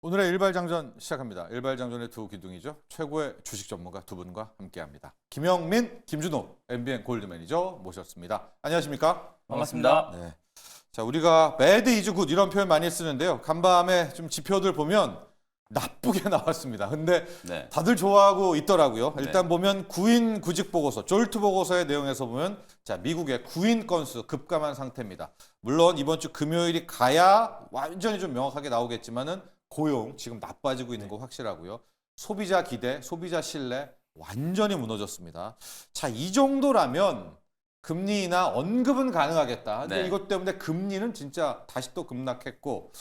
오늘의 일발장전 시작합니다. 일발장전의 두 기둥이죠. 최고의 주식 전문가 두 분과 함께합니다. 김영민, 김준호, MBN 골드 매니저 모셨습니다. 안녕하십니까? 반갑습니다. 네. 자, 우리가 bad is good 이런 표현 많이 쓰는데요. 간밤에 좀 지표들 보면 나쁘게 나왔습니다. 근데 네. 다들 좋아하고 있더라고요. 일단 보면 구인 구직 보고서, 졸트 보고서의 내용에서 보면 자, 미국의 구인 건수 급감한 상태입니다. 물론 이번 주 금요일이 가야 완전히 좀 명확하게 나오겠지만은 고용 지금 나빠지고 있는 거 확실하고요. 소비자 기대, 소비자 신뢰 완전히 무너졌습니다. 자, 이 정도라면 금리 인하 언급은 가능하겠다. 근데 네. 이것 때문에 금리는 진짜 다시 또 급락했고.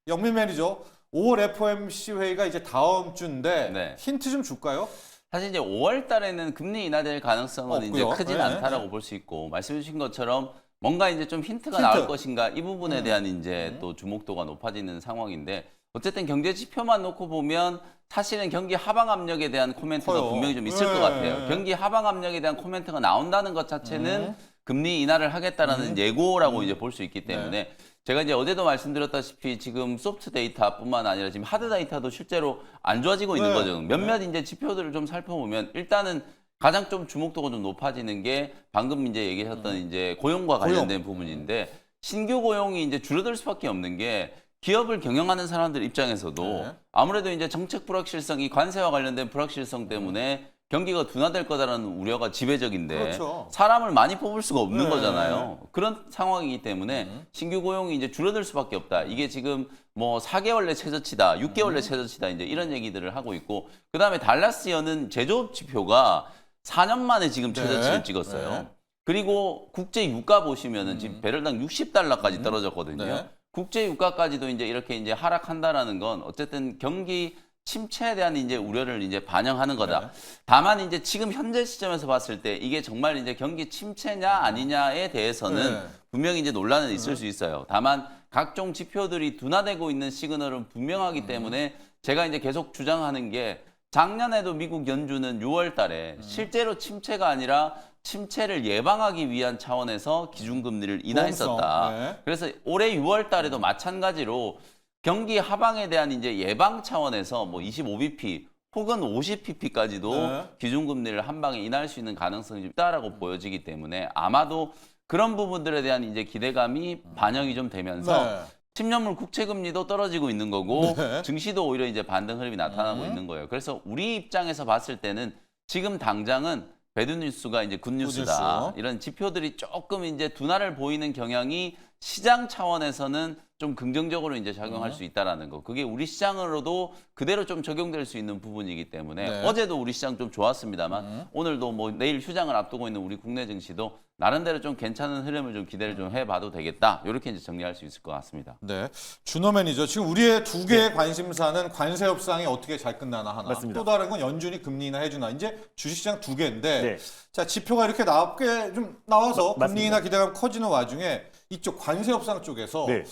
영민 매니저, 5월 FOMC 회의가 이제 다음 주인데 네. 힌트 좀 줄까요? 사실 이제 5월 달에는 금리 인하될 가능성은 이제 없고요. 크진 네. 않다라고 볼 수 있고, 말씀해 주신 것처럼 뭔가 이제 좀 힌트가 힌트. 나올 것인가, 이 부분에 대한 이제 또 주목도가 높아지는 상황인데, 어쨌든 경제 지표만 놓고 보면 사실은 경기 하방 압력에 대한 코멘트가 커요. 분명히 좀 있을 네. 것 같아요. 경기 하방 압력에 대한 코멘트가 나온다는 것 자체는 금리 인하를 하겠다라는 예고라고 이제 볼 수 있기 때문에, 제가 이제 어제도 말씀드렸다시피 지금 소프트 데이터뿐만 아니라 지금 하드 데이터도 실제로 안 좋아지고 있는 네. 거죠. 몇몇 이제 지표들을 좀 살펴보면 일단은 가장 좀 주목도가 좀 높아지는 게 방금 이제 얘기하셨던 이제 고용과 관련된 부분인데, 신규 고용이 이제 줄어들 수밖에 없는 게 기업을 경영하는 사람들 입장에서도 네. 아무래도 이제 정책 불확실성이 관세와 관련된 불확실성 때문에 경기가 둔화될 거다라는 우려가 지배적인데, 그렇죠. 사람을 많이 뽑을 수가 없는 네. 거잖아요. 그런 상황이기 때문에 신규 고용이 이제 줄어들 수밖에 없다. 이게 지금 뭐 4개월 내 최저치다, 6개월 내 최저치다, 이제 이런 얘기들을 하고 있고, 그다음에 달라스 연은 제조업 지표가 4년 만에 지금 최저치를 찍었어요. 네. 그리고 국제 유가 보시면은 지금 배럴당 60달러까지 떨어졌거든요. 네. 국제 유가까지도 이제 이렇게 이제 하락한다라는 건 어쨌든 경기 침체에 대한 이제 우려를 이제 반영하는 거다. 다만 이제 지금 현재 시점에서 봤을 때 이게 정말 이제 경기 침체냐 아니냐에 대해서는 분명히 이제 논란은 있을 수 있어요. 다만 각종 지표들이 둔화되고 있는 시그널은 분명하기 때문에 제가 이제 계속 주장하는 게, 작년에도 미국 연준은 6월 달에 실제로 침체가 아니라 침체를 예방하기 위한 차원에서 기준금리를 인하했었다. 네. 그래서 올해 6월 달에도 마찬가지로 경기 하방에 대한 이제 예방 차원에서 뭐 25bp 혹은 50pp까지도 네. 기준금리를 한 방에 인하할 수 있는 가능성이 있다라고 보여지기 때문에, 아마도 그런 부분들에 대한 이제 기대감이 반영이 좀 되면서 네. 10년물 국채금리도 떨어지고 있는 거고, 네. 증시도 오히려 이제 반등 흐름이 나타나고 있는 거예요. 그래서 우리 입장에서 봤을 때는 지금 당장은 배드뉴스가 이제 굿뉴스다. 굿뉴스. 이런 지표들이 조금 이제 둔화를 보이는 경향이 시장 차원에서는 좀 긍정적으로 이제 작용할 수 있다라는 거. 그게 우리 시장으로도 그대로 좀 적용될 수 있는 부분이기 때문에, 네. 어제도 우리 시장 좀 좋았습니다만 오늘도 뭐 내일 휴장을 앞두고 있는 우리 국내 증시도 나름대로 좀 괜찮은 흐름을 좀 기대를 좀 해봐도 되겠다. 이렇게 이제 정리할 수 있을 것 같습니다. 네, 준호 매니저, 지금 우리의 두 개의 관심사는 관세 협상이 어떻게 잘 끝나나 하나, 맞습니다. 또 다른 건 연준이 금리 인하 해주나. 이제 주식시장 두 개인데, 네. 자, 지표가 이렇게 나쁘게 좀 나와서 금리 맞습니다. 인하 기대감 커지는 와중에 이쪽 관세 협상 쪽에서 네.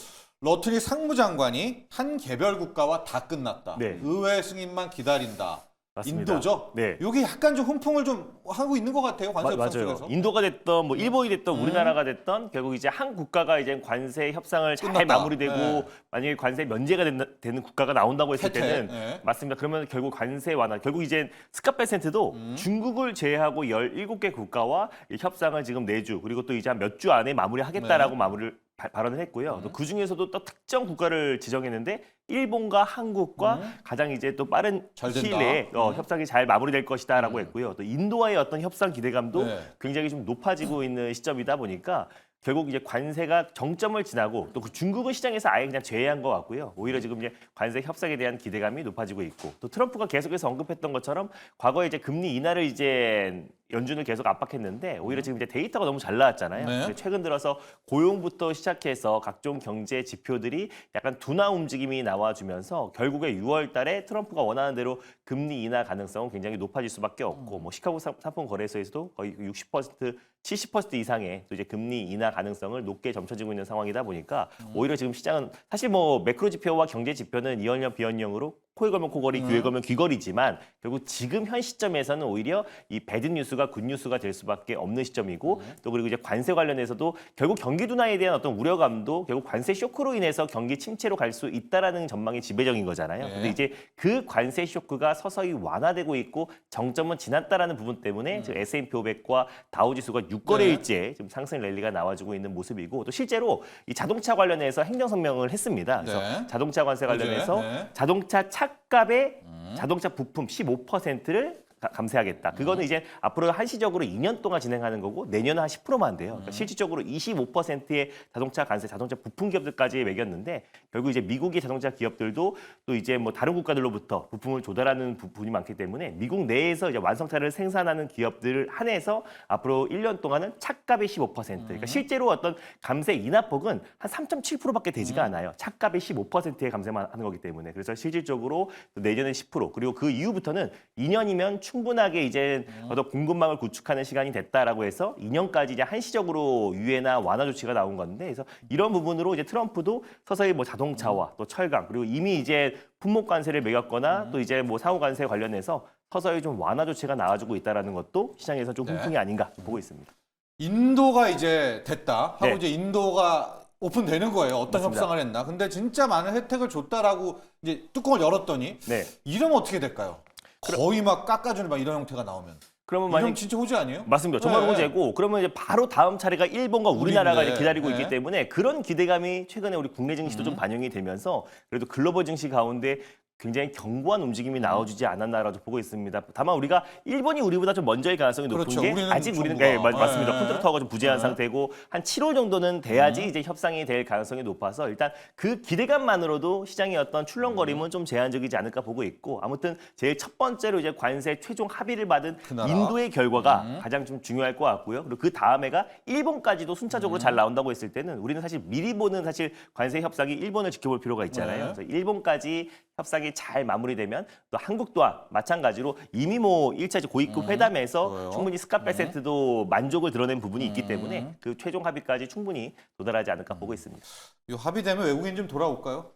러틀리 상무장관이 한 개별 국가와 다 끝났다. 네. 의회 승인만 기다린다. 맞습니다. 인도죠? 네. 이게 약간 좀 훈풍을 좀 하고 있는 것 같아요. 관세 협상 맞아요. 쪽에서. 인도가 됐던 뭐 일본이 됐던 우리나라가 됐던 결국 이제 한 국가가 이제 관세 협상을 잘 끝났다. 마무리되고 네. 만약에 관세 면제가 되는 국가가 나온다고 했을 혜택. 때는 네. 맞습니다. 그러면 결국 관세 완화, 결국 이제 스캇베센트도 중국을 제외하고 17개 국가와 이 협상을 지금 4주 그리고 또 이제 한 몇 주 안에 마무리하겠다라고 네. 마무리를 발언을 했고요. 또 그 중에서도 또 특정 국가를 지정했는데 일본과 한국과 가장 이제 또 빠른 잘 된다. 시일 내에 협상이 잘 마무리될 것이다라고 했고요. 또 인도와의 어떤 협상 기대감도 네. 굉장히 좀 높아지고 있는 시점이다 보니까 결국 이제 관세가 정점을 지나고 또 그 중국은 시장에서 아예 그냥 제외한 것 같고요. 오히려 지금 이제 관세 협상에 대한 기대감이 높아지고 있고, 또 트럼프가 계속해서 언급했던 것처럼 과거에 이제 금리 인하를 이제 연준을 계속 압박했는데 오히려 지금 이제 데이터가 너무 잘 나왔잖아요. 네. 근데 최근 들어서 고용부터 시작해서 각종 경제 지표들이 약간 둔화 움직임이 나와주면서 결국에 6월 달에 트럼프가 원하는 대로 금리 인하 가능성은 굉장히 높아질 수밖에 없고, 뭐 시카고 상품 거래소에서도 거의 60%, 70% 이상의 또 이제 금리 인하 가능성을 높게 점쳐지고 있는 상황이다 보니까 오히려 지금 시장은 사실 뭐 매크로 지표와 경제 지표는 이언령 비언령으로 코에 걸면 코걸이, 귀에 걸면 귀걸이지만 결국 지금 현 시점에서는 오히려 이 배드 뉴스가 굿 뉴스가 될 수밖에 없는 시점이고 또 그리고 이제 관세 관련해서도 결국 경기 둔화에 대한 어떤 우려감도 결국 관세 쇼크로 인해서 경기 침체로 갈 수 있다라는 전망이 지배적인 거잖아요. 네. 근데 이제 그 관세 쇼크가 서서히 완화되고 있고 정점은 지났다라는 부분 때문에 지금 S&P 500과 다우 지수가 6거래일째 지금 상승 랠리가 나와주고 있는 모습이고 또 실제로 이 자동차 관련해서 행정 성명을 했습니다. 그래서 네. 자동차 관세 관련해서 네. 자동차 차값의 자동차 부품 15%를 감세하겠다. 그거는 이제 앞으로 한시적으로 2년 동안 진행하는 거고 내년은 한 10%만 돼요. 그러니까 실질적으로 25%의 자동차 관세, 자동차 부품 기업들까지 매겼는데 결국 이제 미국의 자동차 기업들도 또 이제 뭐 다른 국가들로부터 부품을 조달하는 부분이 많기 때문에 미국 내에서 이제 완성차를 생산하는 기업들을 한해서 앞으로 1년 동안은 차값의 15%. 그러니까 실제로 어떤 감세 인하폭은 한 3.7%밖에 되지가 않아요. 차값의 15%의 감세만 하는 거기 때문에. 그래서 실질적으로 내년에 10% 그리고 그 이후부터는 2년이면 충분하게 이제 어떤 공급망을 구축하는 시간이 됐다라고 해서 2년까지 이제 한시적으로 유예나 완화 조치가 나온 건데, 그래서 이런 부분으로 이제 트럼프도 서서히 뭐 자동차와 또 철강 그리고 이미 이제 품목 관세를 매겼거나 또 이제 뭐 상호 관세 관련해서 서서히 좀 완화 조치가 나와주고 있다라는 것도 시장에서 좀 훈풍이 아닌가 보고 있습니다. 인도가 이제 됐다 하고 네. 이제 인도가 오픈되는 거예요. 어떤 맞습니다. 협상을 했나. 근데 진짜 많은 혜택을 줬다라고 이제 뚜껑을 열었더니 네. 이러면 어떻게 될까요? 거의 막 깎아주는 막 이런 형태가 나오면. 그러면 이러면 만약 진짜 호재 아니에요? 맞습니다. 정말 네. 호재고 그러면 이제 바로 다음 차례가 일본과 우리나라가 우리인데. 이제 기다리고 네. 있기 때문에 그런 기대감이 최근에 우리 국내 증시도 좀 반영이 되면서 그래도 글로벌 증시 가운데 굉장히 견고한 움직임이 나와주지 않았나라고 보고 있습니다. 다만 우리가 일본이 우리보다 좀 먼저일 가능성이 높은 그렇죠. 게 우리는 아직 우리는 정부가. 맞습니다. 네. 콘트랙터가 좀 부재한 상태고 한 7월 정도는 돼야지 이제 협상이 될 가능성이 높아서 일단 그 기대감만으로도 시장의 어떤 출렁거림은 좀 제한적이지 않을까 보고 있고 아무튼 제일 첫 번째로 이제 관세 최종 합의를 받은 그 나라. 인도의 결과가 가장 좀 중요할 것 같고요. 그리고 그 다음에가 일본까지도 순차적으로 잘 나온다고 했을 때는 우리는 사실 미리 보는 사실 관세 협상이 일본을 지켜볼 필요가 있잖아요. 네. 그래서 일본까지 협상이 잘 마무리되면 또 한국 또한 마찬가지로 이미 뭐 1차 고위급 회담에서 그래요? 충분히 스캇 베센트도 만족을 드러낸 부분이 있기 때문에 그 최종 합의까지 충분히 도달하지 않을까 보고 있습니다. 이 합의되면 외국인 좀 돌아올까요?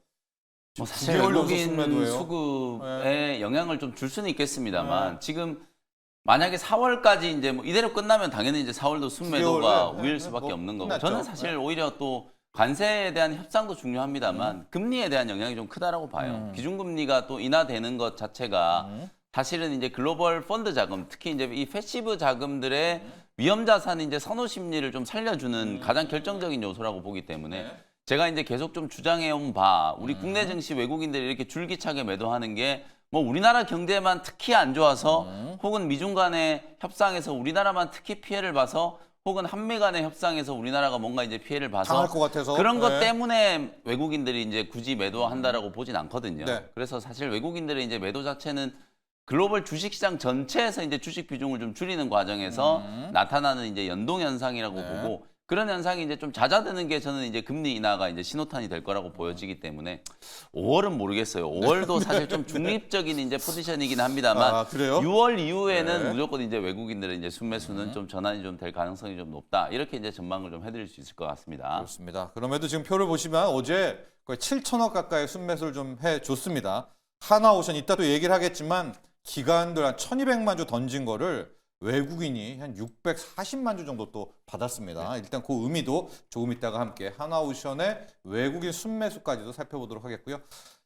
뭐 사실 9개월 연속 외국인 순매도예요. 수급에 영향을 좀 줄 수는 있겠습니다만 지금 만약에 4월까지 이제 뭐 이대로 끝나면 당연히 이제 4월도 순매도가 9개월, 우일 수밖에 뭐 없는 거고 끝났죠. 저는 사실 오히려 또 관세에 대한 협상도 중요합니다만 금리에 대한 영향이 좀 크다라고 봐요. 기준금리가 또 인하되는 것 자체가 사실은 이제 글로벌 펀드 자금, 특히 이제 이 패시브 자금들의 위험 자산의 이제 선호 심리를 좀 살려주는 가장 결정적인 요소라고 보기 때문에 제가 이제 계속 좀 주장해온 바 우리 국내 증시 외국인들이 이렇게 줄기차게 매도하는 게 뭐 우리나라 경제만 특히 안 좋아서 혹은 미중 간의 협상에서 우리나라만 특히 피해를 봐서 혹은 한미 간의 협상에서 우리나라가 뭔가 이제 피해를 봐서 당할 것 같아서. 그런 것 네. 때문에 외국인들이 이제 굳이 매도한다라고 보진 않거든요. 네. 그래서 사실 외국인들의 이제 매도 자체는 글로벌 주식시장 전체에서 이제 주식 비중을 좀 줄이는 과정에서 나타나는 이제 연동 현상이라고 네. 보고 그런 현상이 이제 좀 잦아드는 게 저는 이제 금리 인하가 이제 신호탄이 될 거라고 보여지기 때문에 5월은 모르겠어요. 5월도 사실 좀 중립적인 이제 포지션이긴 합니다만 아, 그래요? 6월 이후에는 네. 무조건 이제 외국인들의 이제 순매수는 좀 전환이 좀 될 가능성이 좀 높다. 이렇게 이제 전망을 좀 해드릴 수 있을 것 같습니다. 그렇습니다. 그럼에도 지금 표를 보시면 어제 거의 7천억 가까이 순매수를 좀 해줬습니다. 하나오션 이따 또 얘기를 하겠지만 기관들 한 1,200만 주 던진 거를 외국인이 한 640만 주 정도 또 받았습니다. 일단 그 의미도 조금 있다가 함께 하나오션의 외국인 순매수까지도 살펴보도록 하겠고요.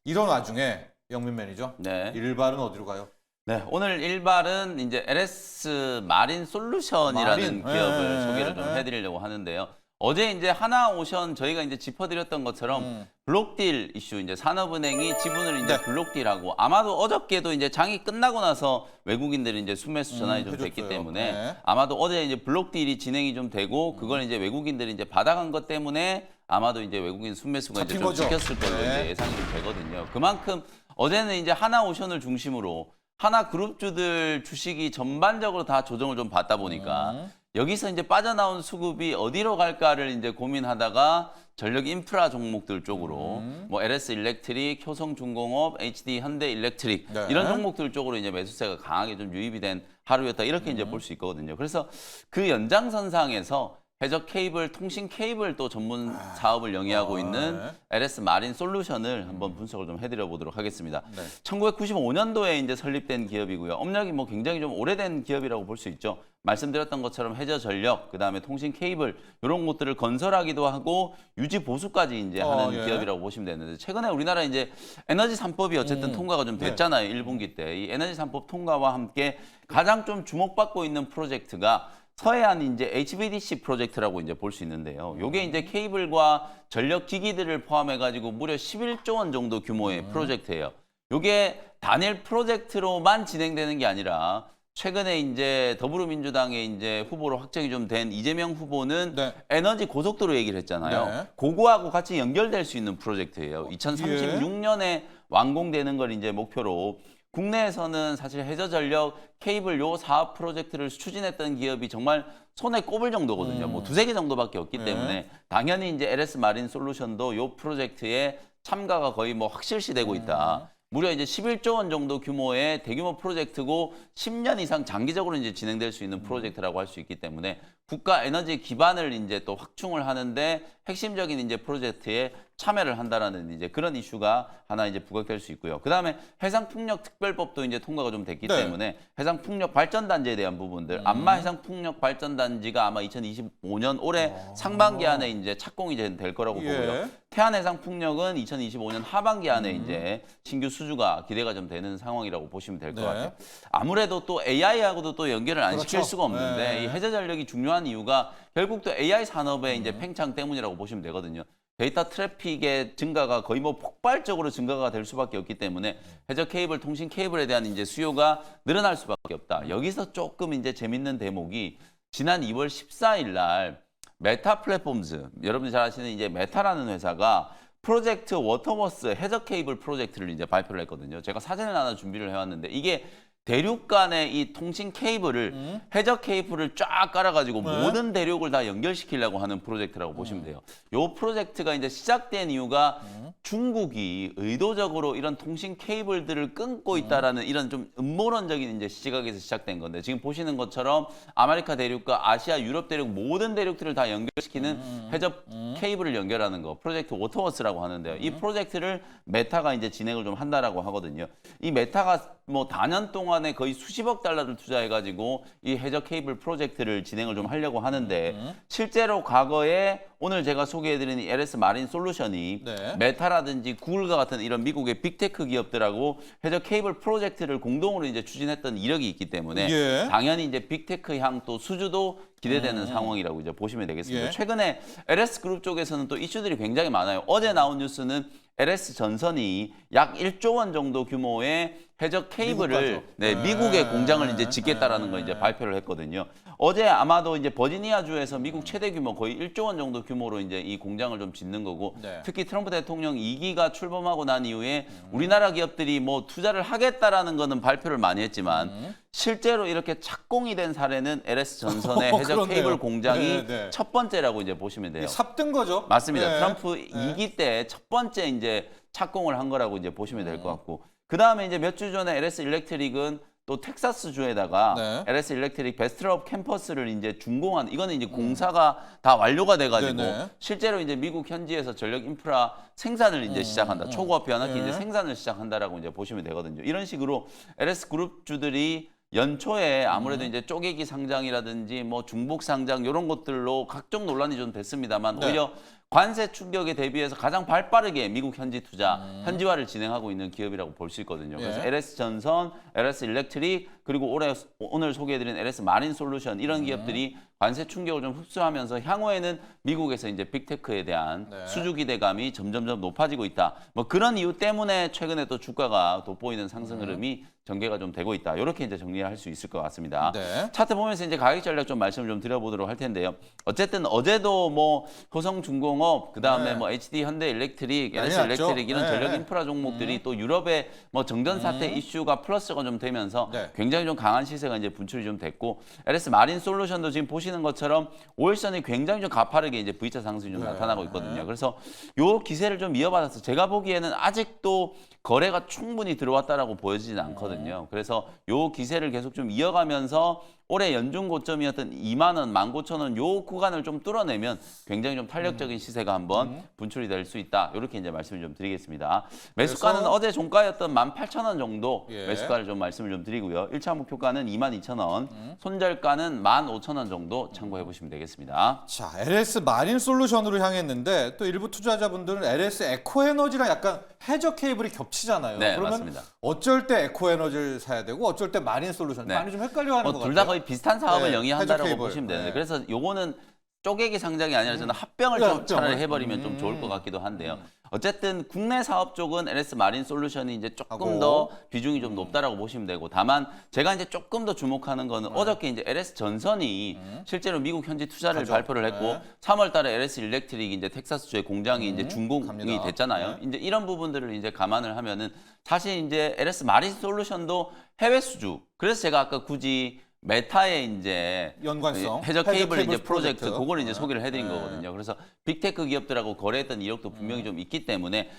이런 와중에 영민 매니저, 네. 일발은 어디로 가요? 네, 오늘 일발은 이제 LS 마린 솔루션이라는 마린. 기업을 네, 소개를 좀 네. 해드리려고 하는데요. 어제 이제 하나오션 저희가 이제 짚어드렸던 것처럼 블록딜 이슈 이제 산업은행이 지분을 이제 네. 블록딜하고 아마도 어저께도 이제 장이 끝나고 나서 외국인들이 이제 순매수 전환이 좀 됐기 해줬어요. 때문에 네. 아마도 어제 이제 블록딜이 진행이 좀 되고 그걸 이제 외국인들이 이제 받아간 것 때문에 아마도 이제 외국인 순매수가 이제 잡힌 좀 거죠. 찍혔을 걸로 네. 이제 예상이 좀 되거든요. 그만큼 어제는 이제 하나오션을 중심으로 하나그룹주들 주식이 전반적으로 다 조정을 좀 받다 보니까 여기서 이제 빠져나온 수급이 어디로 갈까를 이제 고민하다가 전력 인프라 종목들 쪽으로 뭐 LS 일렉트릭, 효성중공업, HD 현대 일렉트릭 네. 이런 종목들 쪽으로 이제 매수세가 강하게 좀 유입이 된 하루였다 이렇게 이제 볼 수 있거든요. 그래서 그 연장선상에서 해저 케이블, 통신 케이블 또 전문 사업을 영위하고 있는 LS 마린 솔루션을 한번 분석을 좀 해드려 보도록 하겠습니다. 네. 1995년도에 이제 설립된 기업이고요. 업력이 뭐 굉장히 좀 오래된 기업이라고 볼 수 있죠. 말씀드렸던 것처럼 해저 전력, 그다음에 통신 케이블 이런 것들을 건설하기도 하고 유지 보수까지 이제 하는 예. 기업이라고 보시면 되는데 최근에 우리나라 이제 에너지 3법이 어쨌든 통과가 좀 됐잖아요. 1분기 때. 이 에너지 3법 통과와 함께 가장 좀 주목받고 있는 프로젝트가 서해안 이제 HVDC 프로젝트라고 이제 볼 수 있는데요. 요게 이제 케이블과 전력 기기들을 포함해 가지고 무려 11조 원 정도 규모의 프로젝트예요. 요게 단일 프로젝트로만 진행되는 게 아니라 최근에 이제 더불어민주당의 이제 후보로 확정이 좀 된 이재명 후보는 네. 에너지 고속도로 얘기를 했잖아요. 네. 그거하고 같이 연결될 수 있는 프로젝트예요. 2036년에 완공되는 걸 이제 목표로 국내에서는 사실 해저전력 케이블 요 사업 프로젝트를 추진했던 기업이 정말 손에 꼽을 정도거든요. 뭐 두세 개 정도밖에 없기 때문에 당연히 이제 LS 마린 솔루션도 요 프로젝트에 참가가 거의 뭐 확실시되고 있다. 무려 이제 11조 원 정도 규모의 대규모 프로젝트고 10년 이상 장기적으로 이제 진행될 수 있는 프로젝트라고 할 수 있기 때문에 국가 에너지 기반을 이제 또 확충을 하는데 핵심적인 이제 프로젝트에 참여를 한다라는 이제 그런 이슈가 하나 이제 부각될 수 있고요. 그다음에 해상풍력 특별법도 이제 통과가 좀 됐기 네. 때문에 해상풍력 발전단지에 대한 부분들 안마 해상풍력 발전단지가 아마 2025년 올해 상반기 안에 이제 착공이 될 거라고 예. 보고요. 태안해상풍력은 2025년 하반기 안에 이제 신규 수주가 기대가 좀 되는 상황이라고 보시면 될 것 네. 같아요. 아무래도 또 AI하고도 또 연결을 안 시킬 그렇죠. 수가 없는데 네. 이 해저 전력이 중요한 이유가 결국 또 AI 산업의 이제 팽창 때문이라고 보시면 되거든요. 데이터 트래픽의 증가가 거의 뭐 폭발적으로 증가가 될 수밖에 없기 때문에 해저 케이블, 통신 케이블에 대한 이제 수요가 늘어날 수밖에 없다. 여기서 조금 이제 재밌는 대목이 지난 2월 14일 날 메타 플랫폼즈, 여러분들 잘 아시는 이제 메타라는 회사가 프로젝트 워터워스 해저 케이블 프로젝트를 이제 발표를 했거든요. 제가 사진을 하나 준비를 해왔는데 이게 대륙 간의 이 통신 케이블을 해저 케이블을 쫙 깔아가지고 네. 모든 대륙을 다 연결시키려고 하는 프로젝트라고 보시면 돼요. 이 프로젝트가 이제 시작된 이유가 중국이 의도적으로 이런 통신 케이블들을 끊고 있다라는 이런 좀 음모론적인 이제 시각에서 시작된 건데 지금 보시는 것처럼 아메리카 대륙과 아시아, 유럽 대륙 모든 대륙들을 다 연결시키는 해저 케이블을 연결하는 거 프로젝트 워터워스라고 하는데요. 이 프로젝트를 메타가 이제 진행을 좀 한다라고 하거든요. 이 메타가 뭐 다년 동안에 거의 수십억 달러를 투자해가지고 이 해저 케이블 프로젝트를 진행을 좀 하려고 하는데 실제로 과거에 오늘 제가 소개해드린 이 LS 마린 솔루션이 네. 메타라든지 구글과 같은 이런 미국의 빅테크 기업들하고 해저 케이블 프로젝트를 공동으로 이제 추진했던 이력이 있기 때문에 예. 당연히 이제 빅테크 향 또 수주도 기대되는 상황이라고 이제 보시면 되겠습니다. 예. 최근에 LS 그룹 쪽에서는 또 이슈들이 굉장히 많아요. 어제 나온 뉴스는 LS 전선이 약 1조 원 정도 규모의 해저 케이블을 미국가죠. 네, 네. 미국의 공장을 이제 짓겠다라는 걸 이제 발표를 했거든요. 어제 아마도 이제 버지니아주에서 미국 최대 규모 거의 1조 원 정도 규모로 이제 이 공장을 좀 짓는 거고 네. 특히 트럼프 대통령 2기가 출범하고 난 이후에 우리나라 기업들이 뭐 투자를 하겠다라는 거는 발표를 많이 했지만 실제로 이렇게 착공이 된 사례는 LS 전선의 해저 그렇네요. 케이블 공장이 네, 네. 첫 번째라고 이제 보시면 돼요. 삽뜬 거죠. 맞습니다. 네. 트럼프 2기 때 첫 번째 이제 착공을 한 거라고 이제 보시면 될 것 같고 그 다음에 이제 몇 주 전에 LS 일렉트릭은 또 텍사스 주에다가 네. LS 일렉트릭 베스트럽 캠퍼스를 이제 준공한 이거는 이제 공사가 다 완료가 돼가지고 네네. 실제로 이제 미국 현지에서 전력 인프라 생산을 이제 시작한다. 초고화폐 연합기 네. 이제 생산을 시작한다라고 이제 보시면 되거든요. 이런 식으로 LS 그룹주들이 연초에 아무래도 이제 쪼개기 상장이라든지 뭐 중복 상장 이런 것들로 각종 논란이 좀 됐습니다만 네. 오히려 관세 충격에 대비해서 가장 발빠르게 미국 현지 투자, 현지화를 진행하고 있는 기업이라고 볼 수 있거든요. 그래서 예. LS 전선, LS 일렉트릭, 그리고 오늘 소개해드린 LS 마린 솔루션 이런 기업들이 관세 충격을 좀 흡수하면서 향후에는 미국에서 이제 빅테크에 대한 네. 수주 기대감이 점점점 높아지고 있다. 뭐 그런 이유 때문에 최근에 또 주가가 돋보이는 상승 흐름이 전개가 좀 되고 있다. 이렇게 이제 정리할 수 있을 것 같습니다. 네. 차트 보면서 이제 가격 전략 좀 말씀을 좀 드려보도록 할 텐데요. 어쨌든 어제도 뭐 효성중공업, 그 다음에 네. 뭐 HD 현대일렉트릭, 난리 LS 났죠. 일렉트릭 이런 네. 전력 인프라 종목들이 또 유럽의 뭐 정전 사태 이슈가 플러스가 좀 되면서 네. 굉장히 좀 강한 시세가 이제 분출이 좀 됐고 LS 마린 솔루션도 지금 보시는 것처럼 5일선이 굉장히 좀 가파르게 이제 V자 상승이 좀 네. 나타나고 있거든요. 그래서 요 기세를 좀 이어받아서 제가 보기에는 아직도 거래가 충분히 들어왔다라고 보여지진 않거든요. 그래서 요 기세를 계속 좀 이어가면서 올해 연중 고점이었던 2만 원, 19,000원 요 구간을 좀 뚫어내면 굉장히 좀 탄력적인 시세가 한번 분출이 될 수 있다. 이렇게 이제 말씀을 좀 드리겠습니다. 매수가는 그래서- 어제 종가였던 18,000원 정도 예. 매수가를 좀 말씀을 좀 드리고요. 1차 목표가는 22,000원, 손절가는 15,000원 정도 참고해 보시면 되겠습니다. 자, LS 마린 솔루션으로 향했는데 또 일부 투자자분들은 LS 에코에너지랑 약간 해저 케이블이 겹치잖아요. 네, 그러면 맞습니다. 어쩔 때 에코에너지를 사야 되고 어쩔 때 마린 솔루션 네. 많이 좀 헷갈려하는 것 둘 같아요. 다 거의 비슷한 사업을 네, 영위한다라고 해저 케이블. 보시면 되는데 네. 그래서 요거는 쪼개기 상장이 아니라 저는 합병을 네, 좀 합병을. 차라리 해버리면 좀 좋을 것 같기도 한데요. 어쨌든 국내 사업 쪽은 LS 마린 솔루션이 이제 조금 하고. 더 비중이 좀 높다라고 보시면 되고 다만 제가 이제 조금 더 주목하는 거는 어저께 이제 LS 전선이 실제로 미국 현지 투자를 가죠. 발표를 했고 네. 3월 달에 LS 일렉트릭이 이제 텍사스주의 공장이 이제 준공이 갑니다. 됐잖아요. 네. 이제 이런 부분들을 이제 감안을 하면은 사실 이제 LS 마린 솔루션도 해외 수주. 그래서 제가 아까 굳이 메타의 이제 연관성. 해저 케이블 이제 프로젝트 프로젝트. 그걸 이제 네. 소개를 해드린 네. 거거든요. 그래서 빅테크 기업들하고 거래했던 이력도 분명히 좀 있기 때문에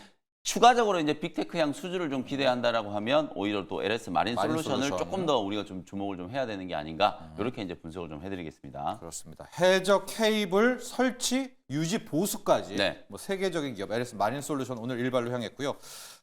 추가적으로 이제 빅테크 향 수주를 좀 기대한다라고 하면 오히려 또 LS 마린 마린 솔루션을 솔루션. 조금 더 우리가 좀 주목을 좀 해야 되는 게 아닌가 이렇게 이제 분석을 좀 해드리겠습니다. 그렇습니다. 해저 케이블 설치, 유지, 보수까지 네. 뭐 세계적인 기업 LS 마린 솔루션 오늘 일발로 향했고요.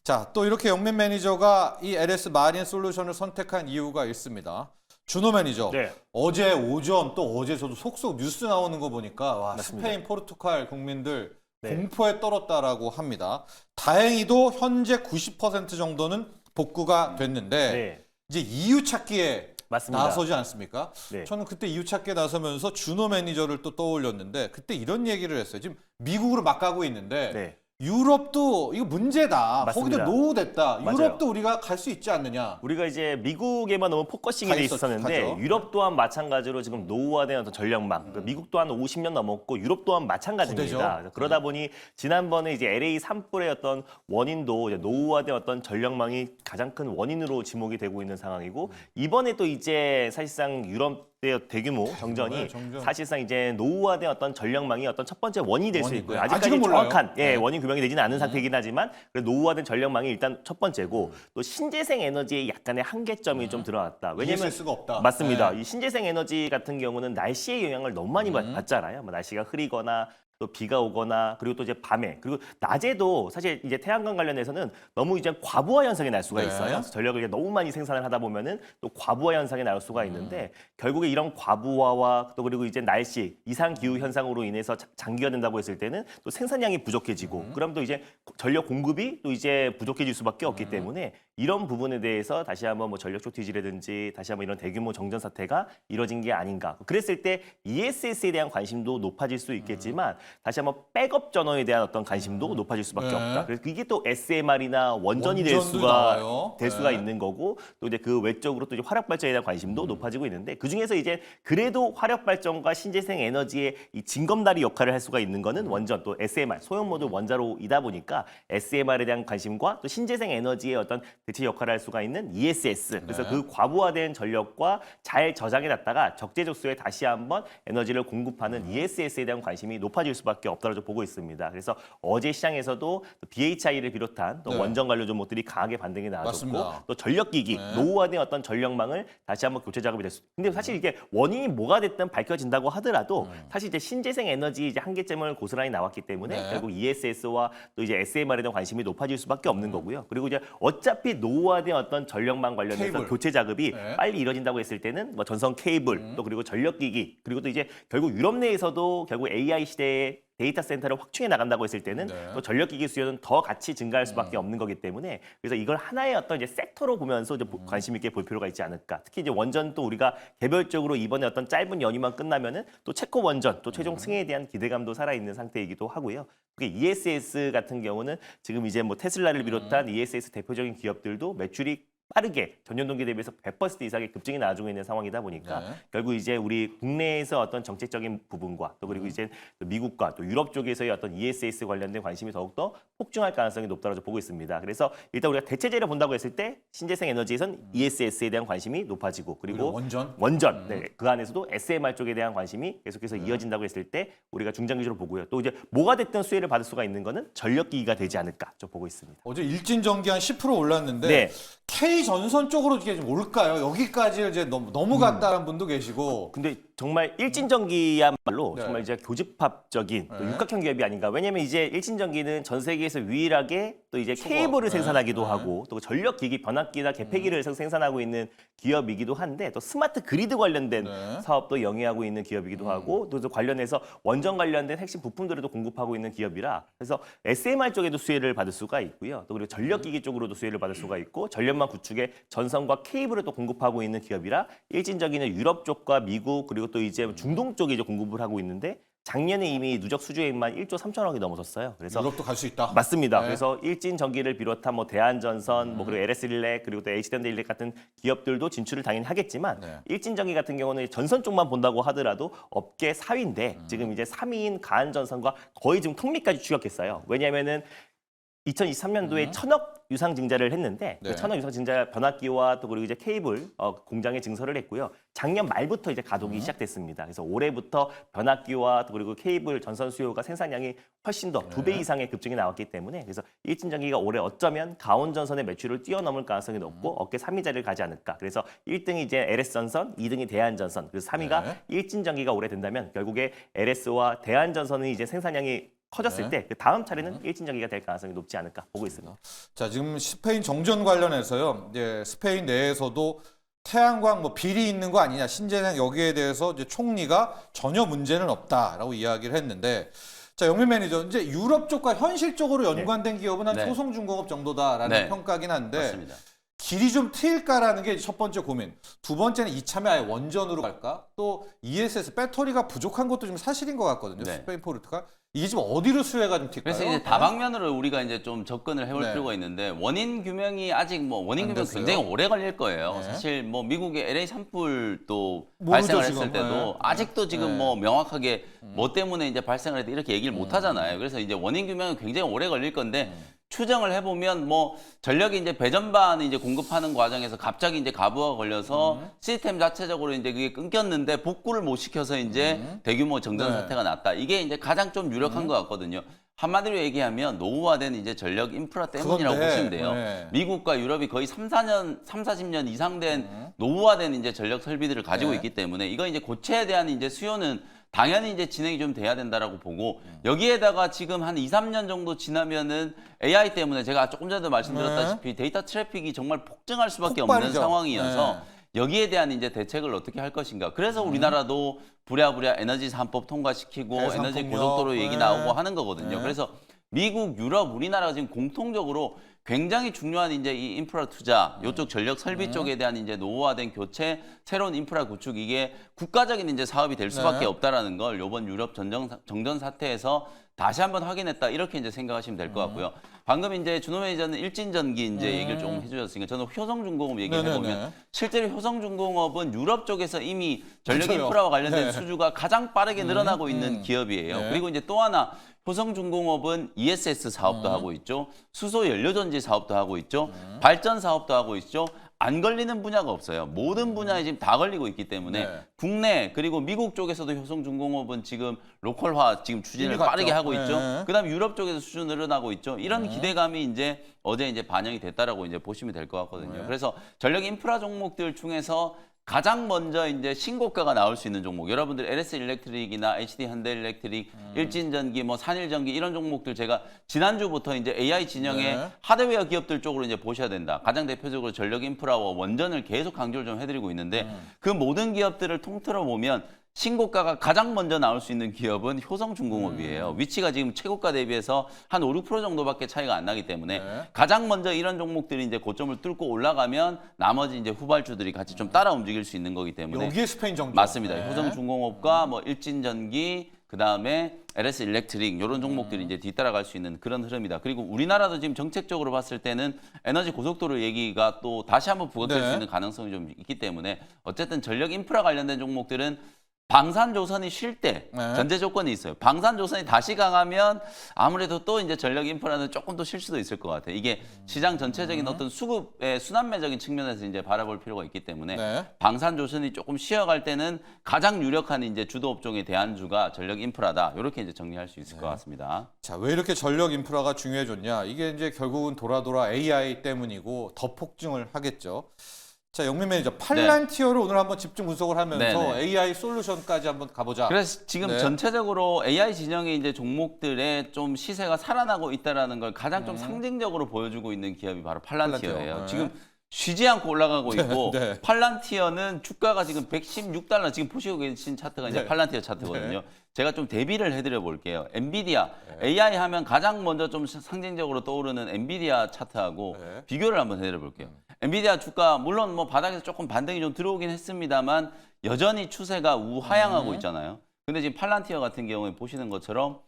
자, 또 이렇게 영민 매니저가 이 LS 마린 솔루션을 선택한 이유가 있습니다. 준호 매니저, 네. 어제 오전 또 어제 저도 속속 뉴스 나오는 거 보니까 와, 맞습니다. 스페인, 포르투갈 국민들 네. 공포에 떨었다라고 합니다. 다행히도 현재 90% 정도는 복구가 됐는데 네. 이제 이유 찾기에 맞습니다. 나서지 않습니까? 네. 저는 그때 이유 찾기에 나서면서 준호 매니저를 또 떠올렸는데 그때 이런 얘기를 했어요. 지금 미국으로 막 가고 있는데 네. 유럽도 이거 문제다. 맞습니다. 거기도 노후됐다. 맞아요. 유럽도 우리가 갈 수 있지 않느냐. 우리가 이제 미국에만 너무 포커싱이 가 돼 있었는데 가죠. 유럽 또한 마찬가지로 지금 노후화된 어떤 전력망, 그러니까 미국 또한 50년 넘었고 유럽 또한 마찬가지입니다. 고대죠. 그러다 보니 지난번에 이제 LA 산불의 어떤 원인도 이제 노후화된 어떤 전력망이 가장 큰 원인으로 지목이 되고 있는 상황이고 이번에 또 이제 사실상 유럽 대규모 정전이 정전. 사실상 이제 노후화된 어떤 전력망이 어떤 첫 번째 원인이 될 수 원인, 있고요. 네. 아직까지 아직은 몰라요. 정확한 네. 원인 규명이 되지는 않은 상태이긴 하지만 그래도 노후화된 전력망이 일단 첫 번째고 또 신재생 에너지의 약간의 한계점이 좀 드러났다. 왜냐면 ESS가 없다. 맞습니다. 네. 이 신재생 에너지 같은 경우는 날씨의 영향을 너무 많이 받잖아요. 뭐 날씨가 흐리거나 또 비가 오거나 그리고 또 이제 밤에 그리고 낮에도 사실 이제 태양광 관련해서는 너무 이제 과부하 현상이 날 수가 네. 있어요. 그래서 전력을 이제 너무 많이 생산을 하다 보면은 또 과부하 현상이 날 수가 있는데 결국에 이런 과부하와 또 그리고 이제 날씨 이상 기후 현상으로 인해서 장기화 된다고 했을 때는 또 생산량이 부족해지고 그럼 또 이제 전력 공급이 또 이제 부족해질 수밖에 없기 때문에 이런 부분에 대해서 다시 한번 뭐 전력 쇼티지라든지 다시 한번 이런 대규모 정전 사태가 이뤄진 게 아닌가. 그랬을 때 ESS에 대한 관심도 높아질 수 있겠지만 다시 한번 백업 전원에 대한 어떤 관심도 높아질 수밖에 네. 없다. 그래서 이게 또 SMR이나 원전이 될 원전도 수가 나와요. 될 수가 네. 있는 거고 또 이제 그 외적으로 또 이제 화력 발전에 대한 관심도 높아지고 있는데 그 중에서 이제 그래도 화력 발전과 신재생 에너지의 이 징검다리 역할을 할 수가 있는 거는 원전 또 SMR 소형 모듈 원자로이다 보니까 SMR에 대한 관심과 또 신재생 에너지의 어떤 대체 역할을 할 수가 있는 ESS 그래서 네. 그 과부하된 전력과 잘 저장해 놨다가 적재적소에 다시 한번 에너지를 공급하는 ESS에 대한 관심이 높아질 수밖에 없다고 보고 있습니다. 그래서 어제 시장에서도 BHI를 비롯한 또 네. 원전 관련 종목들이 강하게 반등이 나와줬고 맞습니다. 또 전력기기 네. 노후화된 어떤 전력망을 다시 한번 교체 작업이 됐습니다. 근데 사실 이게 원인이 뭐가 됐든 밝혀진다고 하더라도 사실 이제 신재생 에너지 이제 한계점을 고스란히 나왔기 때문에 네. 결국 ESS와 또 이제 SMR에 대한 관심이 높아질 수밖에 없는 거고요. 그리고 이제 어차피 노후화된 어떤 전력망 관련해서 케이블. 교체 작업이 네. 빨리 이뤄진다고 했을 때는 뭐 전선 케이블 또 그리고 전력기기 그리고 또 이제 결국 유럽 내에서도 결국 AI 시대에 데이터 센터를 확충해 나간다고 했을 때는 네. 또 전력기기 수요는 더 같이 증가할 수밖에 없는 거기 때문에 그래서 이걸 하나의 어떤 이제 섹터로 보면서 이제 관심 있게 볼 필요가 있지 않을까. 특히 이제 원전 또 우리가 개별적으로 이번에 어떤 짧은 연휴만 끝나면은 또 체코 원전 또 최종 승해에 대한 기대감도 살아 있는 상태이기도 하고요. 그게 ESS 같은 경우는 지금 이제 뭐 테슬라를 비롯한 ESS 대표적인 기업들도 매출이 빠르게 전년 동기 대비해서 100% 이상의 급증이 나와주고 있는 상황이다 보니까 네. 결국 이제 우리 국내에서 어떤 정책적인 부분과 또 그리고 이제 또 미국과 또 유럽 쪽에서의 어떤 ESS 관련된 관심이 더욱더 폭증할 가능성이 높다고 보고 있습니다. 그래서 일단 우리가 대체제를 본다고 했을 때 신재생 에너지에선 ESS에 대한 관심이 높아지고 그리고 원전? 네, 그 안에서도 SMR 쪽에 대한 관심이 계속해서 이어진다고 했을 때 우리가 중장기적으로 보고요. 또 이제 뭐가 됐든 수혜를 받을 수가 있는 거는 전력기기가 되지 않을까 좀 보고 있습니다. 어제 일진전기 한 10% 올랐는데 네. K 전선 쪽으로 이게 좀 올까요? 여기까지 이제 넘어갔다는 분도 계시고. 근데 정말 일진전기야말로 네. 정말 이제 교집합적인 또 네. 육각형 기업이 아닌가. 왜냐면 이제 일진전기는 전 세계에서 유일하게 또 이제 수거. 케이블을 네. 생산하기도 네. 하고 또 전력기기 변압기나 개폐기를 생산하고 있는 기업이기도 한데 또 스마트 그리드 관련된 네. 사업도 영위하고 있는 기업이기도 하고 또 관련해서 원전 관련된 핵심 부품들을 또 공급하고 있는 기업이라 그래서 SMR 쪽에도 수혜를 받을 수가 있고요. 또 그리고 전력기기 쪽으로도 수혜를 받을 수가 있고 전력망 구축에 전선과 케이블을 또 공급하고 있는 기업이라 일진전기는 유럽 쪽과 미국 그리고 또 이제 중동 쪽에 이제 공급을 하고 있는데 작년에 이미 누적 수주액만 1조 3천억이 넘어섰어요. 그래서 유럽도 갈 수 있다. 맞습니다. 네. 그래서 일진전기를 비롯한 뭐 대한전선, 뭐 그리고 LS일렉 그리고 또 HD현대일렉 같은 기업들도 진출을 당연히 하겠지만 네. 일진전기 같은 경우는 전선 쪽만 본다고 하더라도 업계 4위인데 지금 이제 3위인 가한전선과 거의 지금 턱밑까지 추격했어요. 왜냐하면은 2023년도에 1,000억 유상 증자를 했는데 네. 그 1,000억 유상 증자 변압기와 또 그리고 이제 케이블 공장에 증설을 했고요. 작년 말부터 이제 가동이 시작됐습니다. 그래서 올해부터 변압기와 또 그리고 케이블 전선 수요가 생산량이 훨씬 더 2배 이상의 급증이 나왔기 때문에 그래서 일진전기가 올해 어쩌면 가온전선의 매출을 뛰어넘을 가능성이 높고 업계 3위 자리를 가지 않을까. 그래서 1등이 이제 LS전선, 2등이 대한전선, 그래서 3위가 네. 일진전기가 올해 된다면 결국에 LS와 대한전선은 이제 생산량이 커졌을 네. 때 그 다음 차례는 일진전기가 될 가능성이 높지 않을까 보고 있습니다. 자, 지금 스페인 정전 관련해서요. 이제 스페인 내에서도 태양광 뭐 비리 있는 거 아니냐, 신재생 여기에 대해서 이제 총리가 전혀 문제는 없다라고 이야기를 했는데, 자, 영민 매니저, 이제 유럽 쪽과 현실적으로 연관된 기업은 한 네. 효성중공업 정도다라는 네. 평가긴 한데, 맞습니다. 길이 좀 트일까라는 게 첫 번째 고민. 두 번째는 이참에 아예 원전으로 갈까? 또 ESS 배터리가 부족한 것도 좀 사실인 것 같거든요. 네. 스페인 포르투갈. 이게 지금 어디로 수혜가 좀 튈까요? 그래서 이제 다방면으로 우리가 이제 좀 접근을 해볼 네. 필요가 있는데 원인 규명이 아직 뭐 원인 안 규명 됐어요? 굉장히 오래 걸릴 거예요. 네. 사실 뭐 미국의 LA 산불도 모르죠, 발생을 지금. 했을 때도 네. 아직도 지금 네. 뭐 명확하게 뭐 때문에 이제 발생을 했다 이렇게 얘기를 못 하잖아요. 그래서 이제 원인 규명은 굉장히 오래 걸릴 건데 추정을 해보면 뭐 전력이 이제 배전반 이제 공급하는 과정에서 갑자기 이제 가부가 걸려서 시스템 자체적으로 이제 그게 끊겼는데 복구를 못 시켜서 이제 대규모 정전 네. 사태가 났다. 이게 이제 가장 좀 유력한 것 같거든요. 한마디로 얘기하면 노후화된 이제 전력 인프라 때문이라고 그건데, 보시면 돼요. 네. 미국과 유럽이 거의 40년 이상 된 노후화된 이제 전력 설비들을 가지고 네. 있기 때문에 이거 이제 고체에 대한 이제 수요는 당연히 이제 진행이 좀 돼야 된다라고 보고 여기에다가 지금 한 2, 3년 정도 지나면은 AI 때문에 제가 조금 전에도 말씀드렸다시피 데이터 트래픽이 정말 폭증할 수밖에 없는 폭발이죠. 상황이어서 네. 여기에 대한 이제 대책을 어떻게 할 것인가. 그래서 우리나라도 부랴부랴 에너지 3법 통과시키고 해상 에너지 폭력. 고속도로 얘기 네. 나오고 하는 거거든요. 네. 그래서 미국, 유럽, 우리나라가 지금 공통적으로 굉장히 중요한 이제 이 인프라 투자, 이쪽 전력 설비 쪽에 대한 이제 노후화된 교체, 새로운 인프라 구축 이게 국가적인 이제 사업이 될 수밖에 네. 없다라는 걸 이번 유럽 정전 사태에서 다시 한번 확인했다 이렇게 이제 생각하시면 될 것 같고요. 방금 이제 준호 매니저는 일진전기 이제 얘기를 조금 해주셨으니까 저는 효성중공업 얘기를 네네네. 해보면 실제로 효성중공업은 유럽 쪽에서 이미 전력 맞아요. 인프라와 관련된 네. 수주가 가장 빠르게 늘어나고 있는 기업이에요. 네. 그리고 이제 또 하나 효성중공업은 ESS 사업도 하고 있죠. 수소 연료전지 사업도 하고 있죠. 발전 사업도 하고 있죠. 안 걸리는 분야가 없어요. 모든 분야에 지금 다 걸리고 있기 때문에 네. 국내 그리고 미국 쪽에서도 효성중공업은 지금 로컬화 지금 추진을 이미 갔죠. 빠르게 하고 네. 있죠. 그다음 유럽 쪽에서 수주 늘어나고 있죠. 이런 기대감이 이제 어제 이제 반영이 됐다라고 이제 보시면 될 것 같거든요. 네. 그래서 전력 인프라 종목들 중에서 가장 먼저 이제 신고가가 나올 수 있는 종목. 여러분들 LS 일렉트릭이나 HD 현대일렉트릭, 일진전기, 뭐 산일전기 이런 종목들 제가 지난주부터 이제 AI 진영의 네. 하드웨어 기업들 쪽으로 이제 보셔야 된다. 가장 대표적으로 전력 인프라와 원전을 계속 강조를 좀 해드리고 있는데 그 모든 기업들을 통틀어 보면 신고가가 가장 먼저 나올 수 있는 기업은 효성중공업이에요. 위치가 지금 최고가 대비해서 한 5, 6% 정도밖에 차이가 안 나기 때문에 네. 가장 먼저 이런 종목들이 이제 고점을 뚫고 올라가면 나머지 이제 후발주들이 같이 좀 따라 움직일 수 있는 거기 때문에 여기에 스페인 정도. 맞습니다. 네. 효성중공업과 뭐 일진전기 그다음에 LS 일렉트릭 이런 종목들이 이제 뒤따라갈 수 있는 그런 흐름이다. 그리고 우리나라도 지금 정책적으로 봤을 때는 에너지 고속도로 얘기가 또 다시 한번 부각될 네. 수 있는 가능성이 좀 있기 때문에 어쨌든 전력 인프라 관련된 종목들은 방산조선이 쉴 때 네. 전제 조건이 있어요. 방산조선이 다시 강하면 아무래도 또 이제 전력 인프라는 조금 더 쉴 수도 있을 것 같아요. 이게 시장 전체적인 어떤 수급의 순환매적인 측면에서 이제 바라볼 필요가 있기 때문에 네. 방산조선이 조금 쉬어갈 때는 가장 유력한 이제 주도 업종의 대안주가 전력 인프라다. 이렇게 이제 정리할 수 있을 것 같습니다. 자, 왜 이렇게 전력 인프라가 중요해졌냐? 이게 이제 결국은 돌아 AI 때문이고 더 폭증을 하겠죠. 자, 영민 매니저, 팔란티어를 오늘 한번 집중 분석을 하면서 네네. AI 솔루션까지 한번 가보자. 그래서 지금 네. 전체적으로 AI 진영의 이제 종목들의 좀 시세가 살아나고 있다라는 걸 가장 좀 상징적으로 보여주고 있는 기업이 바로 팔란티어예요. 팔란티어. 네. 지금 쉬지 않고 올라가고 있고 네. 팔란티어는 주가가 지금 $116 지금 보시고 계신 차트가 이제 네. 팔란티어 차트거든요. 제가 좀 대비를 해드려 볼게요. 엔비디아 네. AI 하면 가장 먼저 좀 상징적으로 떠오르는 엔비디아 차트하고 네. 비교를 한번 해드려 볼게요. 엔비디아 주가 물론 뭐 바닥에서 조금 반등이 좀 들어오긴 했습니다만 여전히 추세가 우하향하고 있잖아요. 근데 지금 팔란티어 같은 경우에 보시는 것처럼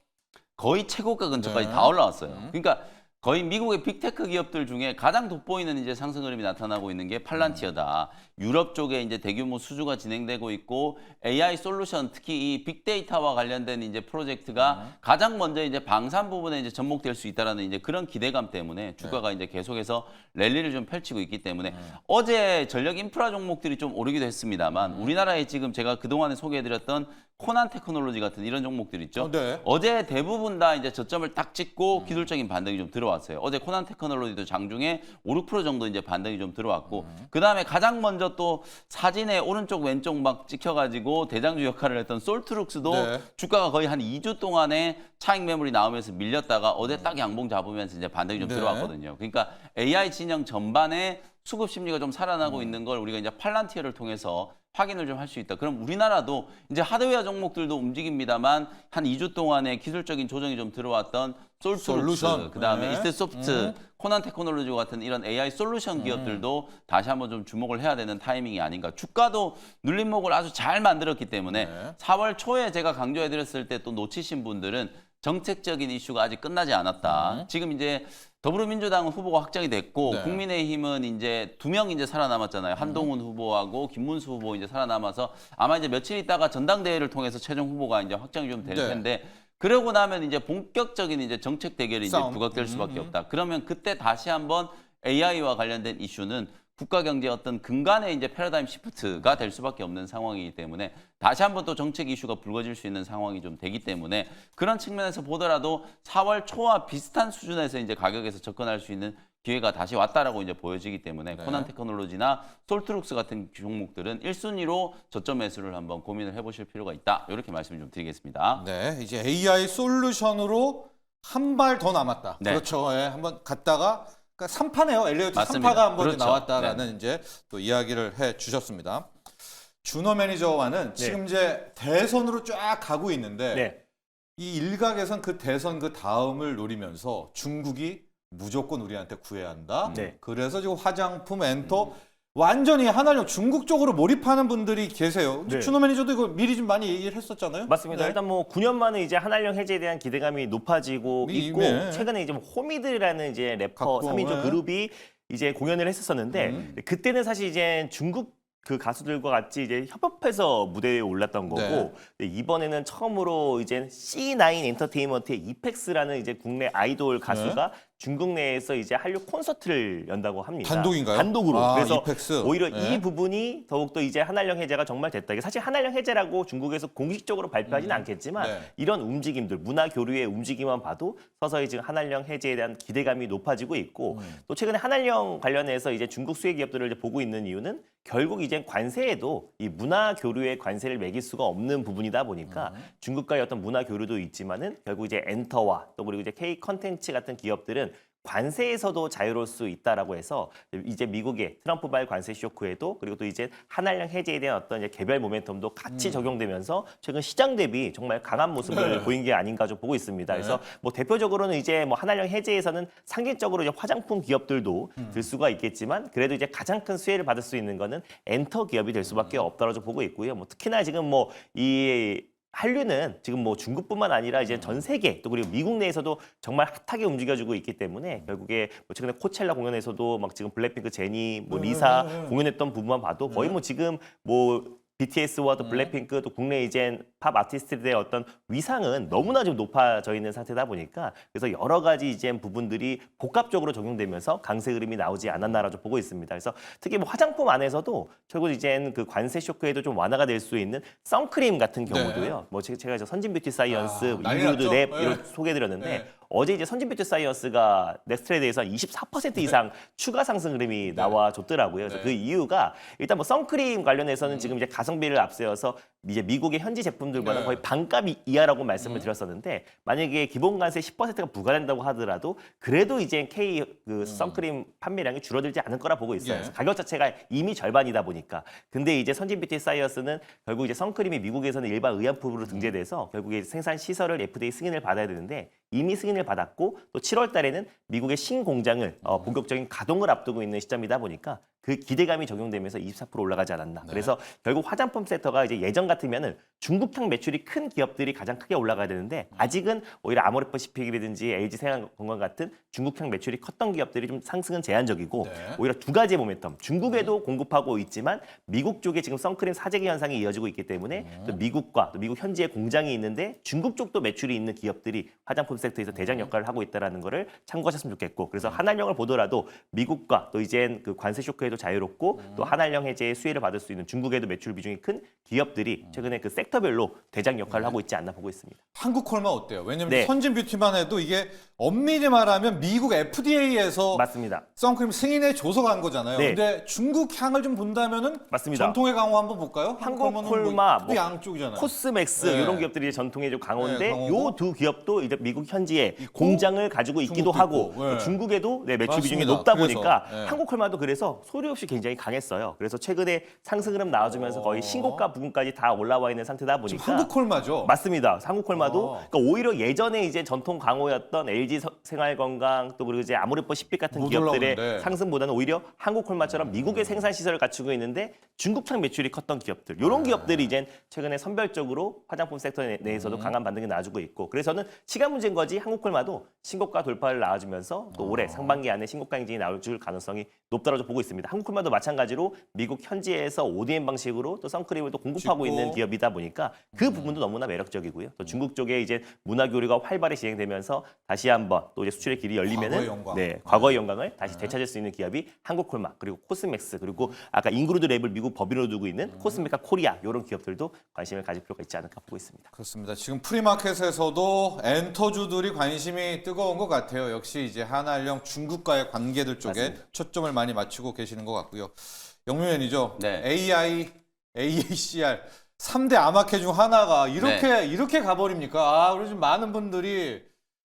거의 최고가 근처까지 네. 다 올라왔어요. 그러니까 거의 미국의 빅테크 기업들 중에 가장 돋보이는 이제 상승 흐름이 나타나고 있는 게 팔란티어다. 유럽 쪽에 이제 대규모 수주가 진행되고 있고 AI 솔루션 특히 이 빅데이터와 관련된 이제 프로젝트가 가장 먼저 이제 방산 부분에 이제 접목될 수 있다라는 이제 그런 기대감 때문에 주가가 이제 계속해서 랠리를 좀 펼치고 있기 때문에 어제 전력 인프라 종목들이 좀 오르기도 했습니다만 우리나라에 지금 제가 그동안에 소개해드렸던 코난 테크놀로지 같은 이런 종목들 있죠. 네. 어제 대부분 다 이제 저점을 딱 찍고 기술적인 반등이 좀 들어왔어요. 어제 코난 테크놀로지도 장중에 5, 6% 정도 이제 반등이 좀 들어왔고 그다음에 가장 먼저 또 사진에 오른쪽 왼쪽 막 찍혀가지고 대장주 역할을 했던 솔트룩스도 네. 주가가 거의 한 2주 동안에 차익 매물이 나오면서 밀렸다가 어제 딱 양봉 잡으면서 이제 반등이 좀 네. 들어왔거든요. 그러니까 AI 진영 전반에 수급 심리가 좀 살아나고 있는 걸 우리가 이제 팔란티어를 통해서 확인을 좀 할 수 있다. 그럼 우리나라도 이제 하드웨어 종목들도 움직입니다만 한 2주 동안에 기술적인 조정이 좀 들어왔던 솔루션, 솔루션. 그다음에 네. 이스트소프트, 코난 테크놀로지 같은 이런 AI 솔루션 기업들도 다시 한번 좀 주목을 해야 되는 타이밍이 아닌가. 주가도 눌림목을 아주 잘 만들었기 때문에 네. 4월 초에 제가 강조해드렸을 때 또 놓치신 분들은 정책적인 이슈가 아직 끝나지 않았다. 지금 이제 더불어민주당 후보가 확정이 됐고 네. 국민의힘은 이제 2명 이제 살아남았잖아요. 한동훈 후보하고 김문수 후보 이제 살아남아서 아마 이제 며칠 있다가 전당대회를 통해서 최종 후보가 이제 확정이 좀 될 네. 텐데 그러고 나면 이제 본격적인 이제 정책 대결이 이제 싸움. 부각될 수밖에 없다. 그러면 그때 다시 한번 AI와 관련된 이슈는 국가 경제의 어떤 근간의 이제 패러다임 시프트가 될 수밖에 없는 상황이기 때문에 다시 한번 또 정책 이슈가 불거질 수 있는 상황이 좀 되기 때문에 그런 측면에서 보더라도 4월 초와 비슷한 수준에서 이제 가격에서 접근할 수 있는 기회가 다시 왔다라고 이제 보여지기 때문에 네. 코난 테크놀로지나 솔트룩스 같은 종목들은 1순위로 저점 매수를 한번 고민을 해보실 필요가 있다. 이렇게 말씀을 좀 드리겠습니다. 네, 이제 AI 솔루션으로 한 발 더 남았다. 네. 그렇죠. 예, 한번 갔다가 그러니까 3파네요. 엘리어트 맞습니다. 3파가 한번 그렇죠. 나왔다라는 이제 또 이야기를 해 주셨습니다. 준호 매니저와는 지금 이제 대선으로 쫙 가고 있는데 네. 이 일각에선 그 대선 그 다음을 노리면서 중국이 무조건 우리한테 구해야 한다. 네. 그래서 지금 화장품, 엔터 완전히 한알령 중국 쪽으로 몰입하는 분들이 계세요. 네. 준호 매니저도 이거 미리 좀 많이 얘기를 했었잖아요. 맞습니다. 네. 일단 뭐 9년 만에 이제 한알령 해제에 대한 기대감이 높아지고 있고 네. 최근에 이제 뭐 호미들이라는 이제 래퍼 갖고, 3인조 네. 그룹이 이제 공연을 했었었는데 그때는 사실 이제 중국 그 가수들과 같이 이제 협업해서 무대에 올랐던 거고 네. 근데 이번에는 처음으로 이제 C9 엔터테인먼트의 이펙스라는 이제 국내 아이돌 가수가 중국 내에서 이제 한류 콘서트를 연다고 합니다. 단독인가요? 단독으로. 아, 그래서 이펙스. 오히려 네. 이 부분이 더욱더 이제 한알령 해제가 정말 됐다. 이게 사실 한알령 해제라고 중국에서 공식적으로 발표하지는 않겠지만 네. 이런 움직임들, 문화 교류의 움직임만 봐도 서서히 지금 한알령 해제에 대한 기대감이 높아지고 있고 또 최근에 한알령 관련해서 이제 중국 수혜 기업들을 이제 보고 있는 이유는 결국 이제 관세에도 이 문화 교류의 관세를 매길 수가 없는 부분이다 보니까 중국과의 어떤 문화 교류도 있지만은 결국 이제 엔터와 또 그리고 이제 K 컨텐츠 같은 기업들은 관세에서도 자유로울 수 있다라고 해서 이제 미국의 트럼프발 관세 쇼크에도 그리고 또 이제 한알령 해제에 대한 어떤 이제 개별 모멘텀도 같이 적용되면서 최근 시장 대비 정말 강한 모습을 보인 게 아닌가 좀 보고 있습니다. 그래서 뭐 대표적으로는 이제 뭐 한알령 해제에서는 상징적으로 이제 화장품 기업들도 들 수가 있겠지만 그래도 이제 가장 큰 수혜를 받을 수 있는 거는 엔터 기업이 될 수밖에 없다라고 좀 보고 있고요. 뭐 특히나 지금 뭐 이 한류는 지금 뭐 중국뿐만 아니라 이제 전 세계 또 그리고 미국 내에서도 정말 핫하게 움직여주고 있기 때문에 결국에 뭐 최근에 코첼라 공연에서도 막 지금 블랙핑크 제니 뭐 리사 공연했던 부분만 봐도 거의 뭐 지금 뭐 BTS와 또 블랙핑크 또 국내 이제 팝 아티스트들의 어떤 위상은 너무나 좀 높아져 있는 상태다 보니까 그래서 여러 가지 이제 부분들이 복합적으로 적용되면서 강세 흐름이 나오지 않았나라고 보고 있습니다. 그래서 특히 뭐 화장품 안에서도 결국 이제 그 관세 쇼크에도 좀 완화가 될 수 있는 선크림 같은 경우도요. 뭐 제가 이제 선진 뷰티 사이언스, 난리 인그루드 났죠? 랩 네. 이런 소개해드렸는데 네. 어제 이제 선진 뷰티 사이언스가 넥스트에 대해서 24% 이상 추가 상승 흐름이 나와줬더라고요. 그래서 네. 그 이유가 일단 뭐 선크림 관련해서는 지금 이제 가성비를 앞세워서 이제 미국의 현지 제품들과는 네. 거의 반값 이하라고 말씀을 드렸었는데 만약에 기본 관세 10%가 부과된다고 하더라도 그래도 이제 K 그 선크림 판매량이 줄어들지 않을 거라 보고 있어요. 예. 그래서 가격 자체가 이미 절반이다 보니까 근데 이제 선진 뷰티 사이언스는 결국 이제 선크림이 미국에서는 일반 의약품으로 등재돼서 결국에 생산 시설을 FDA 승인을 받아야 되는데 이미 승인을 받았고 또 7월 달에는 미국의 신공장을 본격적인 가동을 앞두고 있는 시점이다 보니까 그 기대감이 적용되면서 24% 올라가지 않았나. 그래서 결국 화장품 섹터가 이제 예전 같으면은 중국향 매출이 큰 기업들이 가장 크게 올라가야 되는데 아직은 오히려 아모레퍼시픽이라든지 LG생활건강 같은 중국향 매출이 컸던 기업들이 좀 상승은 제한적이고 네. 오히려 두 가지의 모멘텀. 중국에도 공급하고 있지만 미국 쪽에 지금 선크림 사재기 현상이 이어지고 있기 때문에 또 미국과 또 미국 현지에 공장이 있는데 중국 쪽도 매출이 있는 기업들이 화장품 섹터에서 대장 역할을 하고 있다는 거를 참고하셨으면 좋겠고 그래서 한알령을 보더라도 미국과 또 이제 그 관세 쇼크에도 자유롭고 또 한알령 해제의 수혜를 받을 수 있는 중국에도 매출 비중이 큰 기업들이 최근에 그 섹터별로 대장 역할을 하고 있지 않나 보고 있습니다. 한국 콜마 어때요? 왜냐면 네. 선진 뷰티만 해도 이게 엄밀히 말하면 미국 FDA에서 맞습니다. 선크림 승인에 줘서 간 거잖아요. 네. 근데 중국 향을 좀 본다면은 맞습니다. 전통의 강호 한번 볼까요? 한국 콜마는 콜마, 또 뭐 양쪽이잖아요. 코스맥스 네. 이런 기업들이 이제 전통의 좀 강호인데 네, 강호고. 요 두 기업도 이제 미국 현지에 공장을 가지고 있기도 중국도 하고 있고. 네. 또 중국에도 네, 매출 비중이 맞습니다. 높다 그래서, 보니까 네. 한국 콜마도 그래서 소리 없이 굉장히 강했어요. 그래서 최근에 상승 흐름 나와주면서 거의 신고가 부근까지 다 올라와 있는 상태다 지금 보니까 한국 콜마죠. 맞습니다. 한국 콜마도 어. 그러니까 오히려 예전에 이제 전통 강호였던 LG 생활건강 또 그리고 이제 아모레퍼시픽 같은 못 기업들의 올라오는데. 상승보다는 오히려 한국 콜마처럼 미국의 생산 시설을 갖추고 있는데 중국향 매출이 컸던 기업들 이런 기업들이 이제 최근에 선별적으로 화장품 섹터 내에서도 강한 반등이 나와주고 있고 그래서는 시간 문제인 거지 한국 콜마도 신고가 돌파를 나와주면서 또 올해 상반기 안에 신고가 행진이 나올 줄 가능성이 높다고 보고 있습니다. 한국 콜마도 마찬가지로 미국 현지에서 ODM 방식으로 또 선크림을 또 공급하고 짓고. 있는 기업이다 보니까 그 부분도 너무나 매력적이고요. 또 중국 쪽에 이제 문화 교류가 활발히 진행되면서 다시 한번 또 이제 수출의 길이 열리면은 과거의 영광. 네, 과거의 영광을 다시 되찾을 수 있는 기업이 한국 콜마 그리고 코스맥스 그리고 아까 인그루드 랩을 미국 법인으로 두고 있는 코스메카 코리아 이런 기업들도 관심을 가질 필요가 있지 않을까 보고 있습니다. 그렇습니다. 지금 프리마켓에서도 엔터주들이 관심이 뜨거운 것 같아요. 역시 이제 한알령 중국과의 관계들 쪽에 맞습니다. 초점을 많이 맞추고 계시는 것 같고요. 영유엔이죠. 네. AI, AACR 3대 아마케 중 하나가 이렇게 가버립니까? 아, 우리 좀 많은 분들이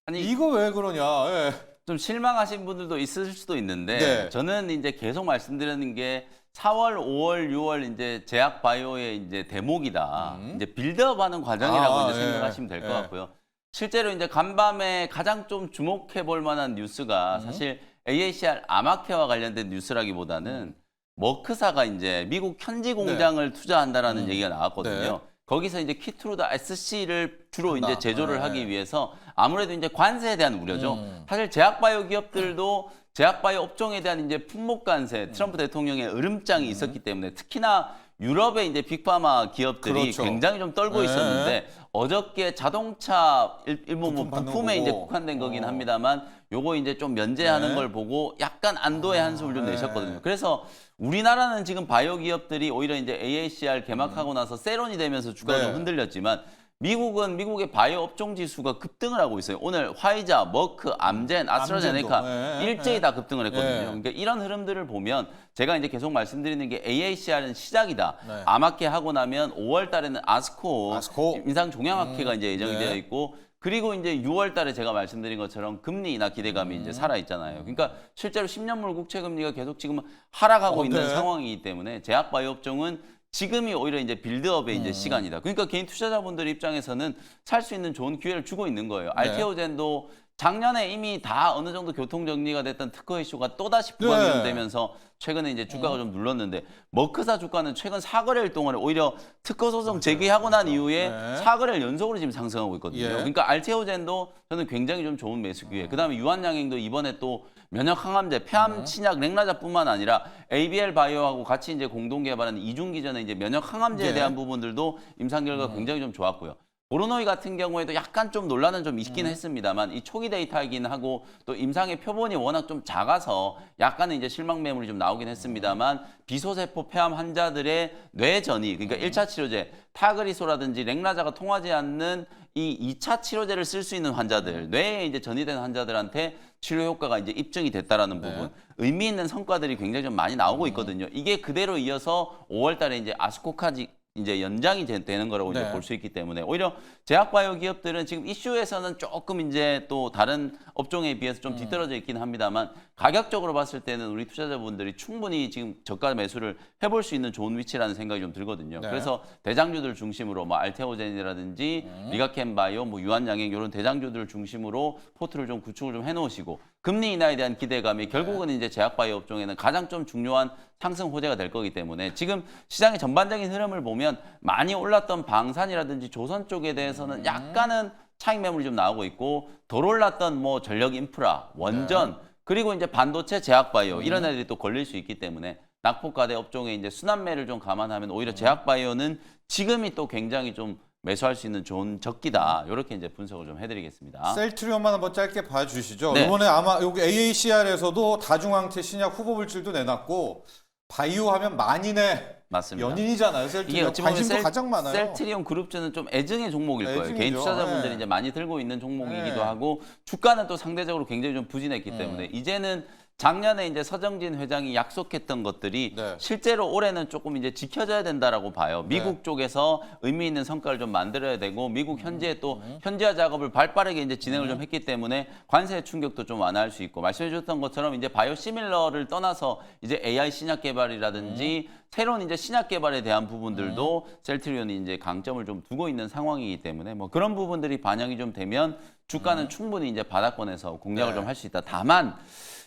아니 이거 왜 그러냐? 예. 좀 실망하신 분들도 있을 수도 있는데 네. 저는 이제 계속 말씀드리는 게 4월, 5월, 6월 이제 제약 바이오의 이제 대목이다. 이제 빌드업하는 과정이라고 이제 예. 생각하시면 될 것 예. 같고요. 실제로 이제 간밤에 가장 좀 주목해 볼 만한 뉴스가 사실 AACR 아마케와 관련된 뉴스라기보다는 머크사가 이제 미국 현지 공장을 투자한다라는 얘기가 나왔거든요. 네. 거기서 이제 키트루다 SC를 주로 한다. 이제 제조를 네. 하기 위해서 아무래도 이제 관세에 대한 우려죠. 사실 제약바이오 기업들도 제약바이오 업종에 대한 이제 품목 관세, 트럼프 대통령의 으름장이 있었기 때문에 특히나 유럽의 이제 빅파마 기업들이 그렇죠. 굉장히 좀 떨고 네. 있었는데 어저께 자동차 일부 부품 받는 부품에 거 이제 보고. 국한된 거긴 합니다만 요거 이제 좀 면제하는 네. 걸 보고 약간 안도의 한숨을 좀 네. 내셨거든요. 그래서 우리나라는 지금 바이오 기업들이 오히려 이제 AACR 개막하고 나서 세론이 되면서 주가가 네. 좀 흔들렸지만 미국은 미국의 바이오 업종 지수가 급등을 하고 있어요. 오늘 화이자, 머크, 암젠, 아스트라제네카 암젠도. 네. 일제히 다 급등을 했거든요. 네. 그러니까 이런 흐름들을 보면 제가 이제 계속 말씀드리는 게 AACR은 시작이다. 네. 아마케 하고 나면 5월 달에는 아스코 임상 종양학회가 이제 예정이 네. 되어 있고 그리고 이제 6월 달에 제가 말씀드린 것처럼 금리 인하 기대감이 이제 살아 있잖아요. 그러니까 실제로 10년물 국채 금리가 계속 지금 하락하고 있는 네. 상황이기 때문에 제약 바이오 업종은 지금이 오히려 이제 빌드업의 이제 시간이다. 그러니까 개인 투자자분들 입장에서는 살 수 있는 좋은 기회를 주고 있는 거예요. 알테오젠도 작년에 이미 다 어느 정도 교통 정리가 됐던 특허 이슈가 또다시 네. 부각이 되면서 최근에 이제 주가가 좀 눌렀는데 머크사 주가는 최근 4거래일 동안에 오히려 특허 소송 제기하고 난 이후에 네. 4거래일 연속으로 지금 상승하고 있거든요. 예. 그러니까 알테오젠도 저는 굉장히 좀 좋은 매수 기회. 그다음에 유한양행도 이번에 또 면역 항암제, 폐암 치약, 렉라자뿐만 아니라 ABL 바이오하고 같이 이제 공동 개발한 이중기전의 이제 면역 항암제에 예. 대한 부분들도 임상 결과가 굉장히 좀 좋았고요. 보로노이 같은 경우에도 약간 좀 논란은 좀 있긴 했습니다만 이 초기 데이터이긴 하고 또 임상의 표본이 워낙 좀 작아서 약간은 이제 실망 매물이 좀 나오긴 했습니다만 비소세포 폐암 환자들의 뇌전이 그러니까 1차 치료제 타그리소라든지 렉라자가 통하지 않는 이 2차 치료제를 쓸 수 있는 환자들, 뇌에 이제 전이된 환자들한테 치료 효과가 이제 입증이 됐다라는 부분, 의미 있는 성과들이 굉장히 좀 많이 나오고 있거든요. 이게 그대로 이어서 5월 달에 이제 아스코카지 이제 연장이 되는 거라고 이제 네. 볼 수 있기 때문에 오히려 제약바이오 기업들은 지금 이슈에서는 조금 이제 또 다른 업종에 비해서 좀 뒤떨어져 있긴 합니다만 가격적으로 봤을 때는 우리 투자자분들이 충분히 지금 저가 매수를 해볼 수 있는 좋은 위치라는 생각이 좀 들거든요. 네. 그래서 대장주들 중심으로 뭐 알테오젠이라든지 리가켄바이오, 뭐 유한양행 이런 대장주들 중심으로 포트를 좀 구축을 좀 해놓으시고 금리 인하에 대한 기대감이 결국은 이제 제약바이오 업종에는 가장 좀 중요한 상승 호재가 될 거기 때문에 지금 시장의 전반적인 흐름을 보면 많이 올랐던 방산이라든지 조선 쪽에 대해서는 약간은 차익 매물이 좀 나오고 있고 덜 올랐던 뭐 전력 인프라, 원전 그리고 이제 반도체, 제약바이오 이런 애들이 또 걸릴 수 있기 때문에 낙폭과대 업종의 이제 순환매를 좀 감안하면 오히려 제약바이오는 지금이 또 굉장히 좀 매수할 수 있는 좋은 적기다. 이렇게 이제 분석을 좀 해드리겠습니다. 셀트리온만 한번 짧게 봐주시죠. 네. 이번에 아마 여기 AACR에서도 다중항체 신약 후보 물질도 내놨고 바이오 하면 만인의 맞습니다. 연인이잖아요. 이게 셀트리온 어찌 보면 관심도 가장 많아요. 셀트리온 그룹주는 좀 애증의 종목일 거예요. 애증이죠. 개인 투자자분들이 네. 이제 많이 들고 있는 종목이기도 네. 하고 주가는 또 상대적으로 굉장히 좀 부진했기 때문에 이제는 작년에 이제 서정진 회장이 약속했던 것들이 네. 실제로 올해는 조금 이제 지켜져야 된다라고 봐요. 미국 쪽에서 의미 있는 성과를 좀 만들어야 되고 미국 현지에 또 현지화 작업을 발빠르게 이제 진행을 좀 했기 때문에 관세 충격도 좀 완화할 수 있고 말씀해 주셨던 것처럼 이제 바이오시밀러를 떠나서 이제 AI 신약 개발이라든지 새로운 이제 신약 개발에 대한 부분들도 셀트리온이 이제 강점을 좀 두고 있는 상황이기 때문에 뭐 그런 부분들이 반영이 좀 되면 주가는 충분히 이제 바닥권에서 공략을 네. 좀 할 수 있다. 다만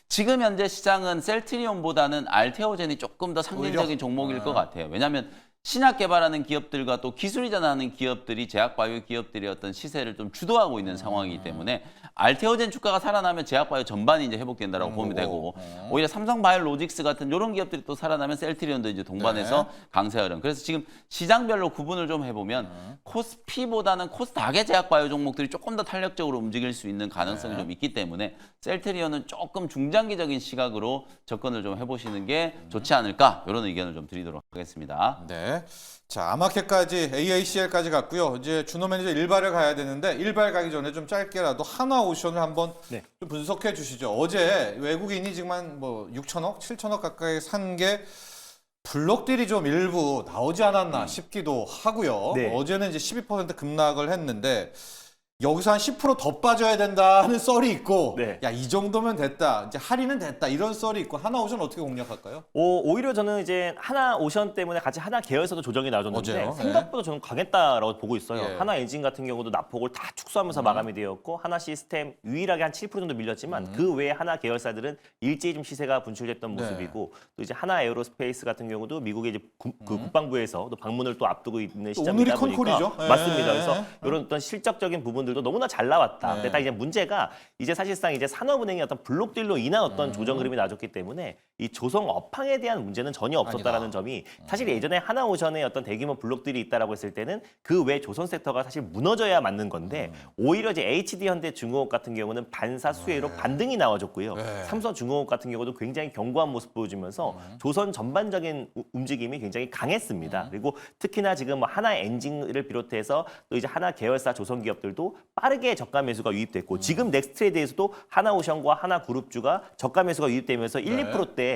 지금 현재 시장은 셀트리온보다는 알테오젠이 조금 더 상징적인 오히려? 종목일 것 같아요. 왜냐하면 신약 개발하는 기업들과 또 기술 이전하는 기업들이 제약바이오 기업들의 어떤 시세를 좀 주도하고 있는 상황이기 때문에 알테오젠 주가가 살아나면 제약바이오 전반이 이제 회복된다라고 보면 되고 오히려 삼성바이오로직스 같은 이런 기업들이 또 살아나면 셀트리온도 이제 동반해서 강세 흐름. 그래서 지금 시장별로 구분을 좀 해보면 코스피보다는 코스닥의 제약바이오 종목들이 조금 더 탄력적으로 움직일 수 있는 가능성이 좀 있기 때문에 셀트리온은 조금 중장기적인 시각으로 접근을 좀 해보시는 게 좋지 않을까 이런 의견을 좀 드리도록 하겠습니다. 네. 자, 아마켓까지 AACL까지 갔고요. 이제 준호 매니저 일발을 가야 되는데 일발 가기 전에 좀 짧게라도 하나오션을 한번 네. 좀 분석해 주시죠. 어제 외국인이 지금 한 뭐 6천억, 7천억 가까이 산 게 블록들이 좀 일부 나오지 않았나 싶기도 하고요. 네. 어제는 이제 12% 급락을 했는데 여기서 한 10% 더 빠져야 된다는 썰이 있고 네. 야, 이 정도면 됐다. 이제 할인은 됐다. 이런 썰이 있고 하나오션 어떻게 공략할까요? 오히려 저는 이제 하나 오션 때문에 같이 하나 계열에서도 조정이 나와줬는데 어제요? 생각보다 저는 강했다라고 보고 있어요. 예. 하나 엔진 같은 경우도 낙폭을 다 축소하면서 마감이 되었고 하나 시스템 유일하게 한 7% 정도 밀렸지만 그 외에 하나 계열사들은 일제히 좀 시세가 분출됐던 네. 모습이고 또 이제 하나 에어로스페이스 같은 경우도 미국의 이제 그 국방부에서 또 방문을 또 앞두고 있는 시점이다 오늘이 보니까 컨콜이죠. 예. 맞습니다. 그래서 이런 어떤 실적적인 부분들도 너무나 잘 나왔다. 네. 근데 딱 이제 문제가 이제 사실상 이제 산업은행의 어떤 블록딜로 인한 어떤 조정 흐름이 나왔기 때문에 이 조성 업황에 대한 문제는 전혀 없었다라는 아니다. 점이 사실 예전에 하나오션에 어떤 대규모 블록들이 있다라고 했을 때는 그 외 조선 섹터가 사실 무너져야 맞는 건데 오히려 이제 HD 현대중공업 같은 경우는 반사 수혜로 반등이 나와줬고요. 네. 삼성중공업 같은 경우도 굉장히 견고한 모습 보여주면서 조선 전반적인 움직임이 굉장히 강했습니다. 그리고 특히나 지금 뭐 하나 엔진을 비롯해서 또 이제 하나 계열사 조선 기업들도 빠르게 저가 매수가 유입됐고 지금 넥스트에 대해서도 하나오션과 하나그룹주가 저가 매수가 유입되면서 1, 2%대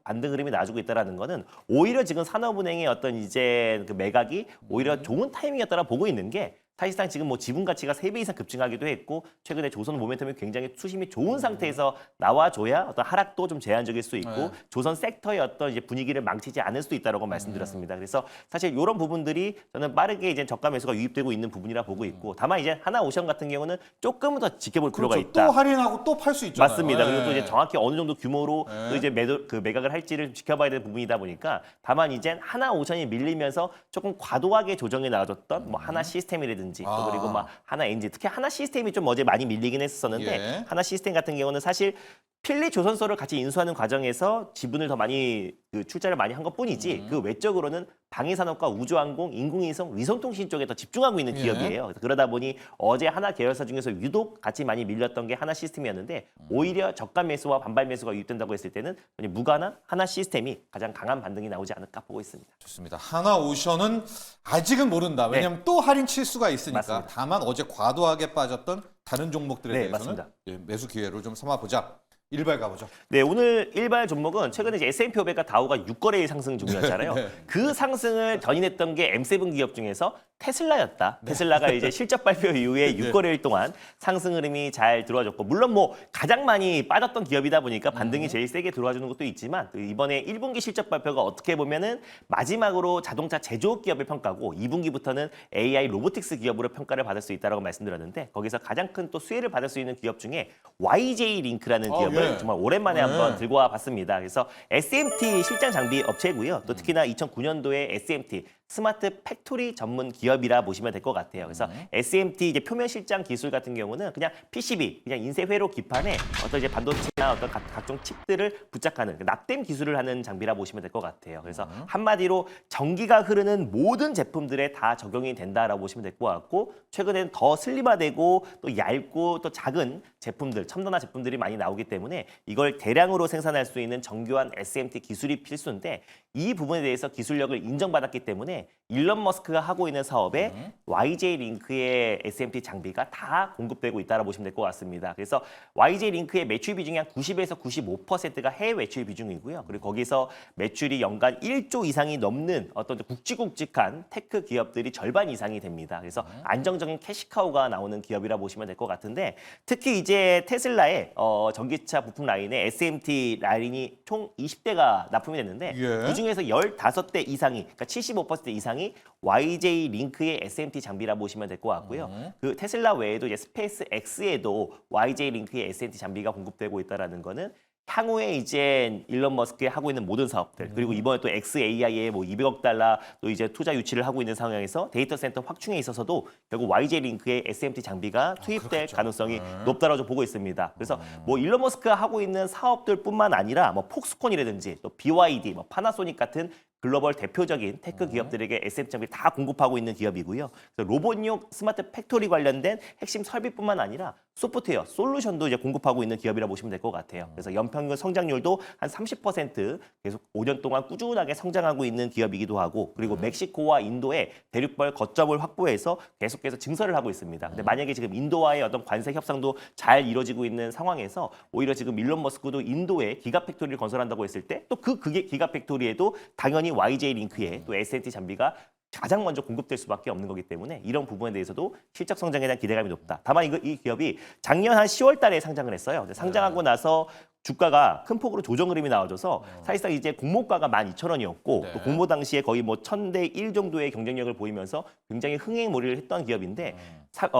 반등 흐름이 나와주고 있다는 거는 오히려 지금 산업은행의 어떤 이제 그 매각이 오히려 좋은 타이밍이었다라 보고 있는 게 사실상 지금 뭐 지분 가치가 3배 이상 급증하기도 했고 최근에 조선 모멘텀이 굉장히 수심이 좋은 상태에서 나와줘야 어떤 하락도 좀 제한적일 수 있고 네. 조선 섹터의 어떤 이제 분위기를 망치지 않을 수도 있다라고 말씀드렸습니다. 그래서 사실 이런 부분들이 저는 빠르게 이제 저가 매수가 유입되고 있는 부분이라 보고 있고 다만 이제 하나오션 같은 경우는 조금은 더 지켜볼 필요가 그렇죠. 있다. 또 할인하고 또 팔 수 있잖아요. 맞습니다. 네. 그리고 또 이제 정확히 어느 정도 규모로 네. 또 이제 매각을 할지를 지켜봐야 되는 부분이다 보니까 다만 이제 하나오션이 밀리면서 조금 과도하게 조정이 나와줬던 뭐 하나 시스템이라든지 또 그리고 막 하나 엔진 특히 하나 시스템이 좀 어제 많이 밀리긴 했었는데 예. 하나 시스템 같은 경우는 사실 필리 조선소를 같이 인수하는 과정에서 지분을 더 많이 출자를 많이 한 것뿐이지 그 외적으로는 방위산업과 우주항공, 인공위성, 위성통신 쪽에 더 집중하고 있는 예. 기업이에요. 그래서 그러다 보니 어제 하나 계열사 중에서 유독 같이 많이 밀렸던 게 하나 시스템이었는데 오히려 저가 매수와 반발 매수가 유입된다고 했을 때는 무가나 하나 시스템이 가장 강한 반등이 나오지 않을까 보고 있습니다. 좋습니다. 하나오션은 아직은 모른다. 왜냐하면 또 할인 칠 수가 있으니까. 맞습니다. 다만 어제 과도하게 빠졌던 다른 종목들에 네, 대해서는 맞습니다. 예, 매수 기회로 좀 삼아보자. 일발 가보죠. 네, 오늘 일발 종목은 최근에 이제 S&P 500과 다우가 6거래일 상승 중이었잖아요. 네. 그 상승을 견인했던 게 M7 기업 중에서 테슬라였다. 테슬라가 이제 실적 발표 이후에 6거래일 동안 상승 흐름이 잘 들어와줬고 물론 뭐 가장 많이 빠졌던 기업이다 보니까 반등이 제일 세게 들어와주는 것도 있지만 또 이번에 1분기 실적 발표가 어떻게 보면은 마지막으로 자동차 제조업 기업을 평가고 2분기부터는 AI 로보틱스 기업으로 평가를 받을 수 있다라고 말씀드렸는데 거기서 가장 큰 또 수혜를 받을 수 있는 기업 중에 YJ 링크라는 기업을 예. 정말 오랜만에 네. 한번 들고 와봤습니다. 그래서 SMT 실장 장비 업체고요. 또 특히나 2009년도에 SMT 스마트 팩토리 전문 기업이라 보시면 될 것 같아요. 그래서 SMT 이제 표면 실장 기술 같은 경우는 그냥 PCB, 그냥 인쇄 회로 기판에 어떤 이제 반도체나 어떤 각종 칩들을 부착하는 납땜 기술을 하는 장비라 보시면 될 것 같아요. 그래서 한마디로 전기가 흐르는 모든 제품들에 다 적용이 된다라고 보시면 될 것 같고 최근에는 더 슬림화되고 또 얇고 또 작은 제품들, 첨단화 제품들이 많이 나오기 때문에 이걸 대량으로 생산할 수 있는 정교한 SMT 기술이 필수인데 이 부분에 대해서 기술력을 인정받았기 때문에 일론 머스크가 하고 있는 사업에 YJ 링크의 SMT 장비가 다 공급되고 있다고 보시면 될 것 같습니다. 그래서 YJ 링크의 매출 비중이 한 90에서 95%가 해외 매출 비중이고요. 그리고 거기서 매출이 연간 1조 이상이 넘는 어떤 굵직굵직한 테크 기업들이 절반 이상이 됩니다. 그래서 안정적인 캐시카우가 나오는 기업이라 보시면 될 것 같은데 특히 이제 테슬라의 전기차 부품 라인에 SMT 라인이 총 20대가 납품이 됐는데 예. 그중에서 15대 이상이 그러니까 75% 이상이 YJ 링크의 SMT 장비라 보시면 될 것 같고요. 그 테슬라 외에도 이제 스페이스 X에도 YJ 링크의 SMT 장비가 공급되고 있다라는 거는 향후에 이제 일론 머스크가 하고 있는 모든 사업들 그리고 이번에 또 XAI에 뭐 200억 달러 또 이제 투자 유치를 하고 있는 상황에서 데이터 센터 확충에 있어서도 결국 YJ 링크의 SMT 장비가 투입될 그렇겠죠. 가능성이 높다라고 보고 있습니다. 그래서 뭐 일론 머스크가 하고 있는 사업들뿐만 아니라 뭐 폭스콘이라든지 또 BYD, 뭐 파나소닉 같은 글로벌 대표적인 테크 기업들에게 SMT 장비를 다 공급하고 있는 기업이고요. 그래서 로봇용 스마트 팩토리 관련된 핵심 설비뿐만 아니라 소프트웨어, 솔루션도 이제 공급하고 있는 기업이라 보시면 될 것 같아요. 그래서 연평균 성장률도 한 30% 계속 5년 동안 꾸준하게 성장하고 있는 기업이기도 하고 그리고 멕시코와 인도의 대륙별 거점을 확보해서 계속해서 증설을 하고 있습니다. 근데 만약에 지금 인도와의 어떤 관세 협상도 잘 이루어지고 있는 상황에서 오히려 지금 일론 머스크도 인도에 기가팩토리를 건설한다고 했을 때 또 그게 기가팩토리에도 당연히 YJ 링크에 또 SMT 장비가 가장 먼저 공급될 수밖에 없는 거기 때문에 이런 부분에 대해서도 실적 성장에 대한 기대감이 높다. 다만 이 기업이 작년 한 10월 달에 상장을 했어요. 근데 상장하고 나서 주가가 큰 폭으로 조정 흐름이 나와줘서 사실상 이제 공모가가 12,000원이었고 네. 또 공모 당시에 거의 뭐 1000대 1 정도의 경쟁력을 보이면서 굉장히 흥행몰이를 했던 기업인데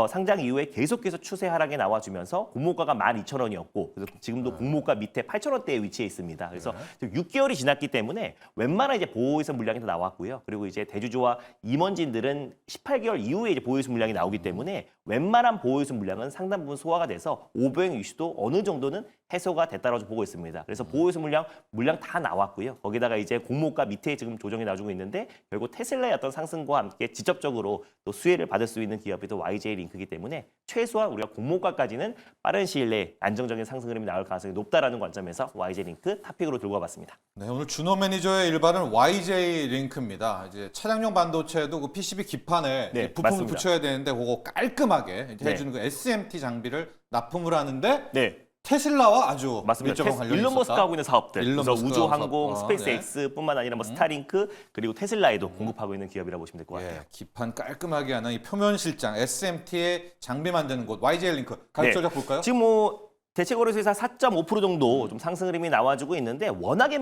상장 이후에 계속해서 추세 하락에 나와주면서 공모가가 12,000원이었고 그래서 지금도 공모가 밑에 8,000원대에 위치해 있습니다. 그래서 지금 6개월이 지났기 때문에 웬만한 이제 보호예수 물량이 다 나왔고요. 그리고 이제 대주주와 임원진들은 18개월 이후에 이제 보호예수 물량이 나오기 때문에 웬만한 보호예수 물량은 상당 부분 소화가 돼서 오보행 이슈도 어느 정도는 해소가 됐다고 보고 있습니다. 그래서 보호예수 물량 다 나왔고요. 거기다가 이제 공모가 밑에 지금 조정이 나오고 있는데 결국 테슬라의 어떤 상승과 함께 직접적으로 또 수혜를 받을 수 있는 기업이 또 YJ 링크이기 때문에 최소한 우리가 공모가까지는 빠른 시일 내에 안정적인 상승 흐름이 나올 가능성이 높다라는 관점에서 YJ 링크 탑픽으로 들고 와봤습니다. 네, 오늘 준호 매니저의 일발은 YJ 링크입니다. 이제 차량용 반도체도 그 PCB 기판에 네, 부품을 맞습니다. 붙여야 되는데 그거 깔끔하게 네. 해주는 그 SMT 장비를 납품을 하는데 네. 테슬라와 아주 맞습니다. 밀접한 관련이 일론 있었다. 머스크가 하고 있는 사업들, 일론 그래서 머스크가 우주항공, 사업. 스페이스X뿐만 아니라 뭐 스타링크 그리고 테슬라에도 공급하고 있는 기업이라고 보시면 될 것 같아요. 예, 기판 깔끔하게 하는 이 표면 실장 SMT의 장비 만드는 곳 YJ 링크 가격적 볼까요? 지금 뭐 대체거래소에서 4.5% 정도 좀 상승 흐름이 나와주고 있는데 워낙에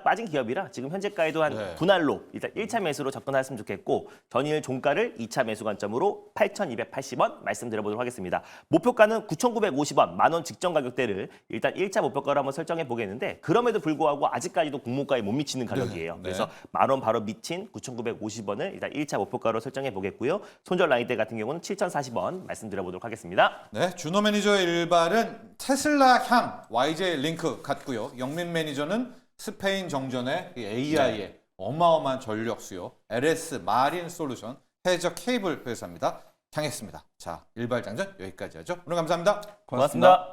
빠진 기업이라 지금 현재가에도 한 네. 분할로 일단 1차 매수로 접근하셨으면 좋겠고 전일 종가를 2차 매수 관점으로 8,280원 말씀드려보도록 하겠습니다. 목표가는 9,950원, 만원 직전 가격대를 일단 1차 목표가로 한번 설정해 보겠는데 그럼에도 불구하고 아직까지도 공모가에 못 미치는 가격이에요. 네. 그래서 만원 바로 미친 9,950원을 일단 1차 목표가로 설정해 보겠고요. 손절 라인대 같은 경우는 7,040원 말씀드려보도록 하겠습니다. 네, 준호 매니저의 일발은 테슬라 향 YJ 링크 같고요. 영민 매니저는 스페인 정전의 이 AI의 어마어마한 전력 수요 LS 마린 솔루션 해적 케이블 회사입니다. 향했습니다. 자, 일발 장전 여기까지 하죠. 오늘 감사합니다. 고맙습니다.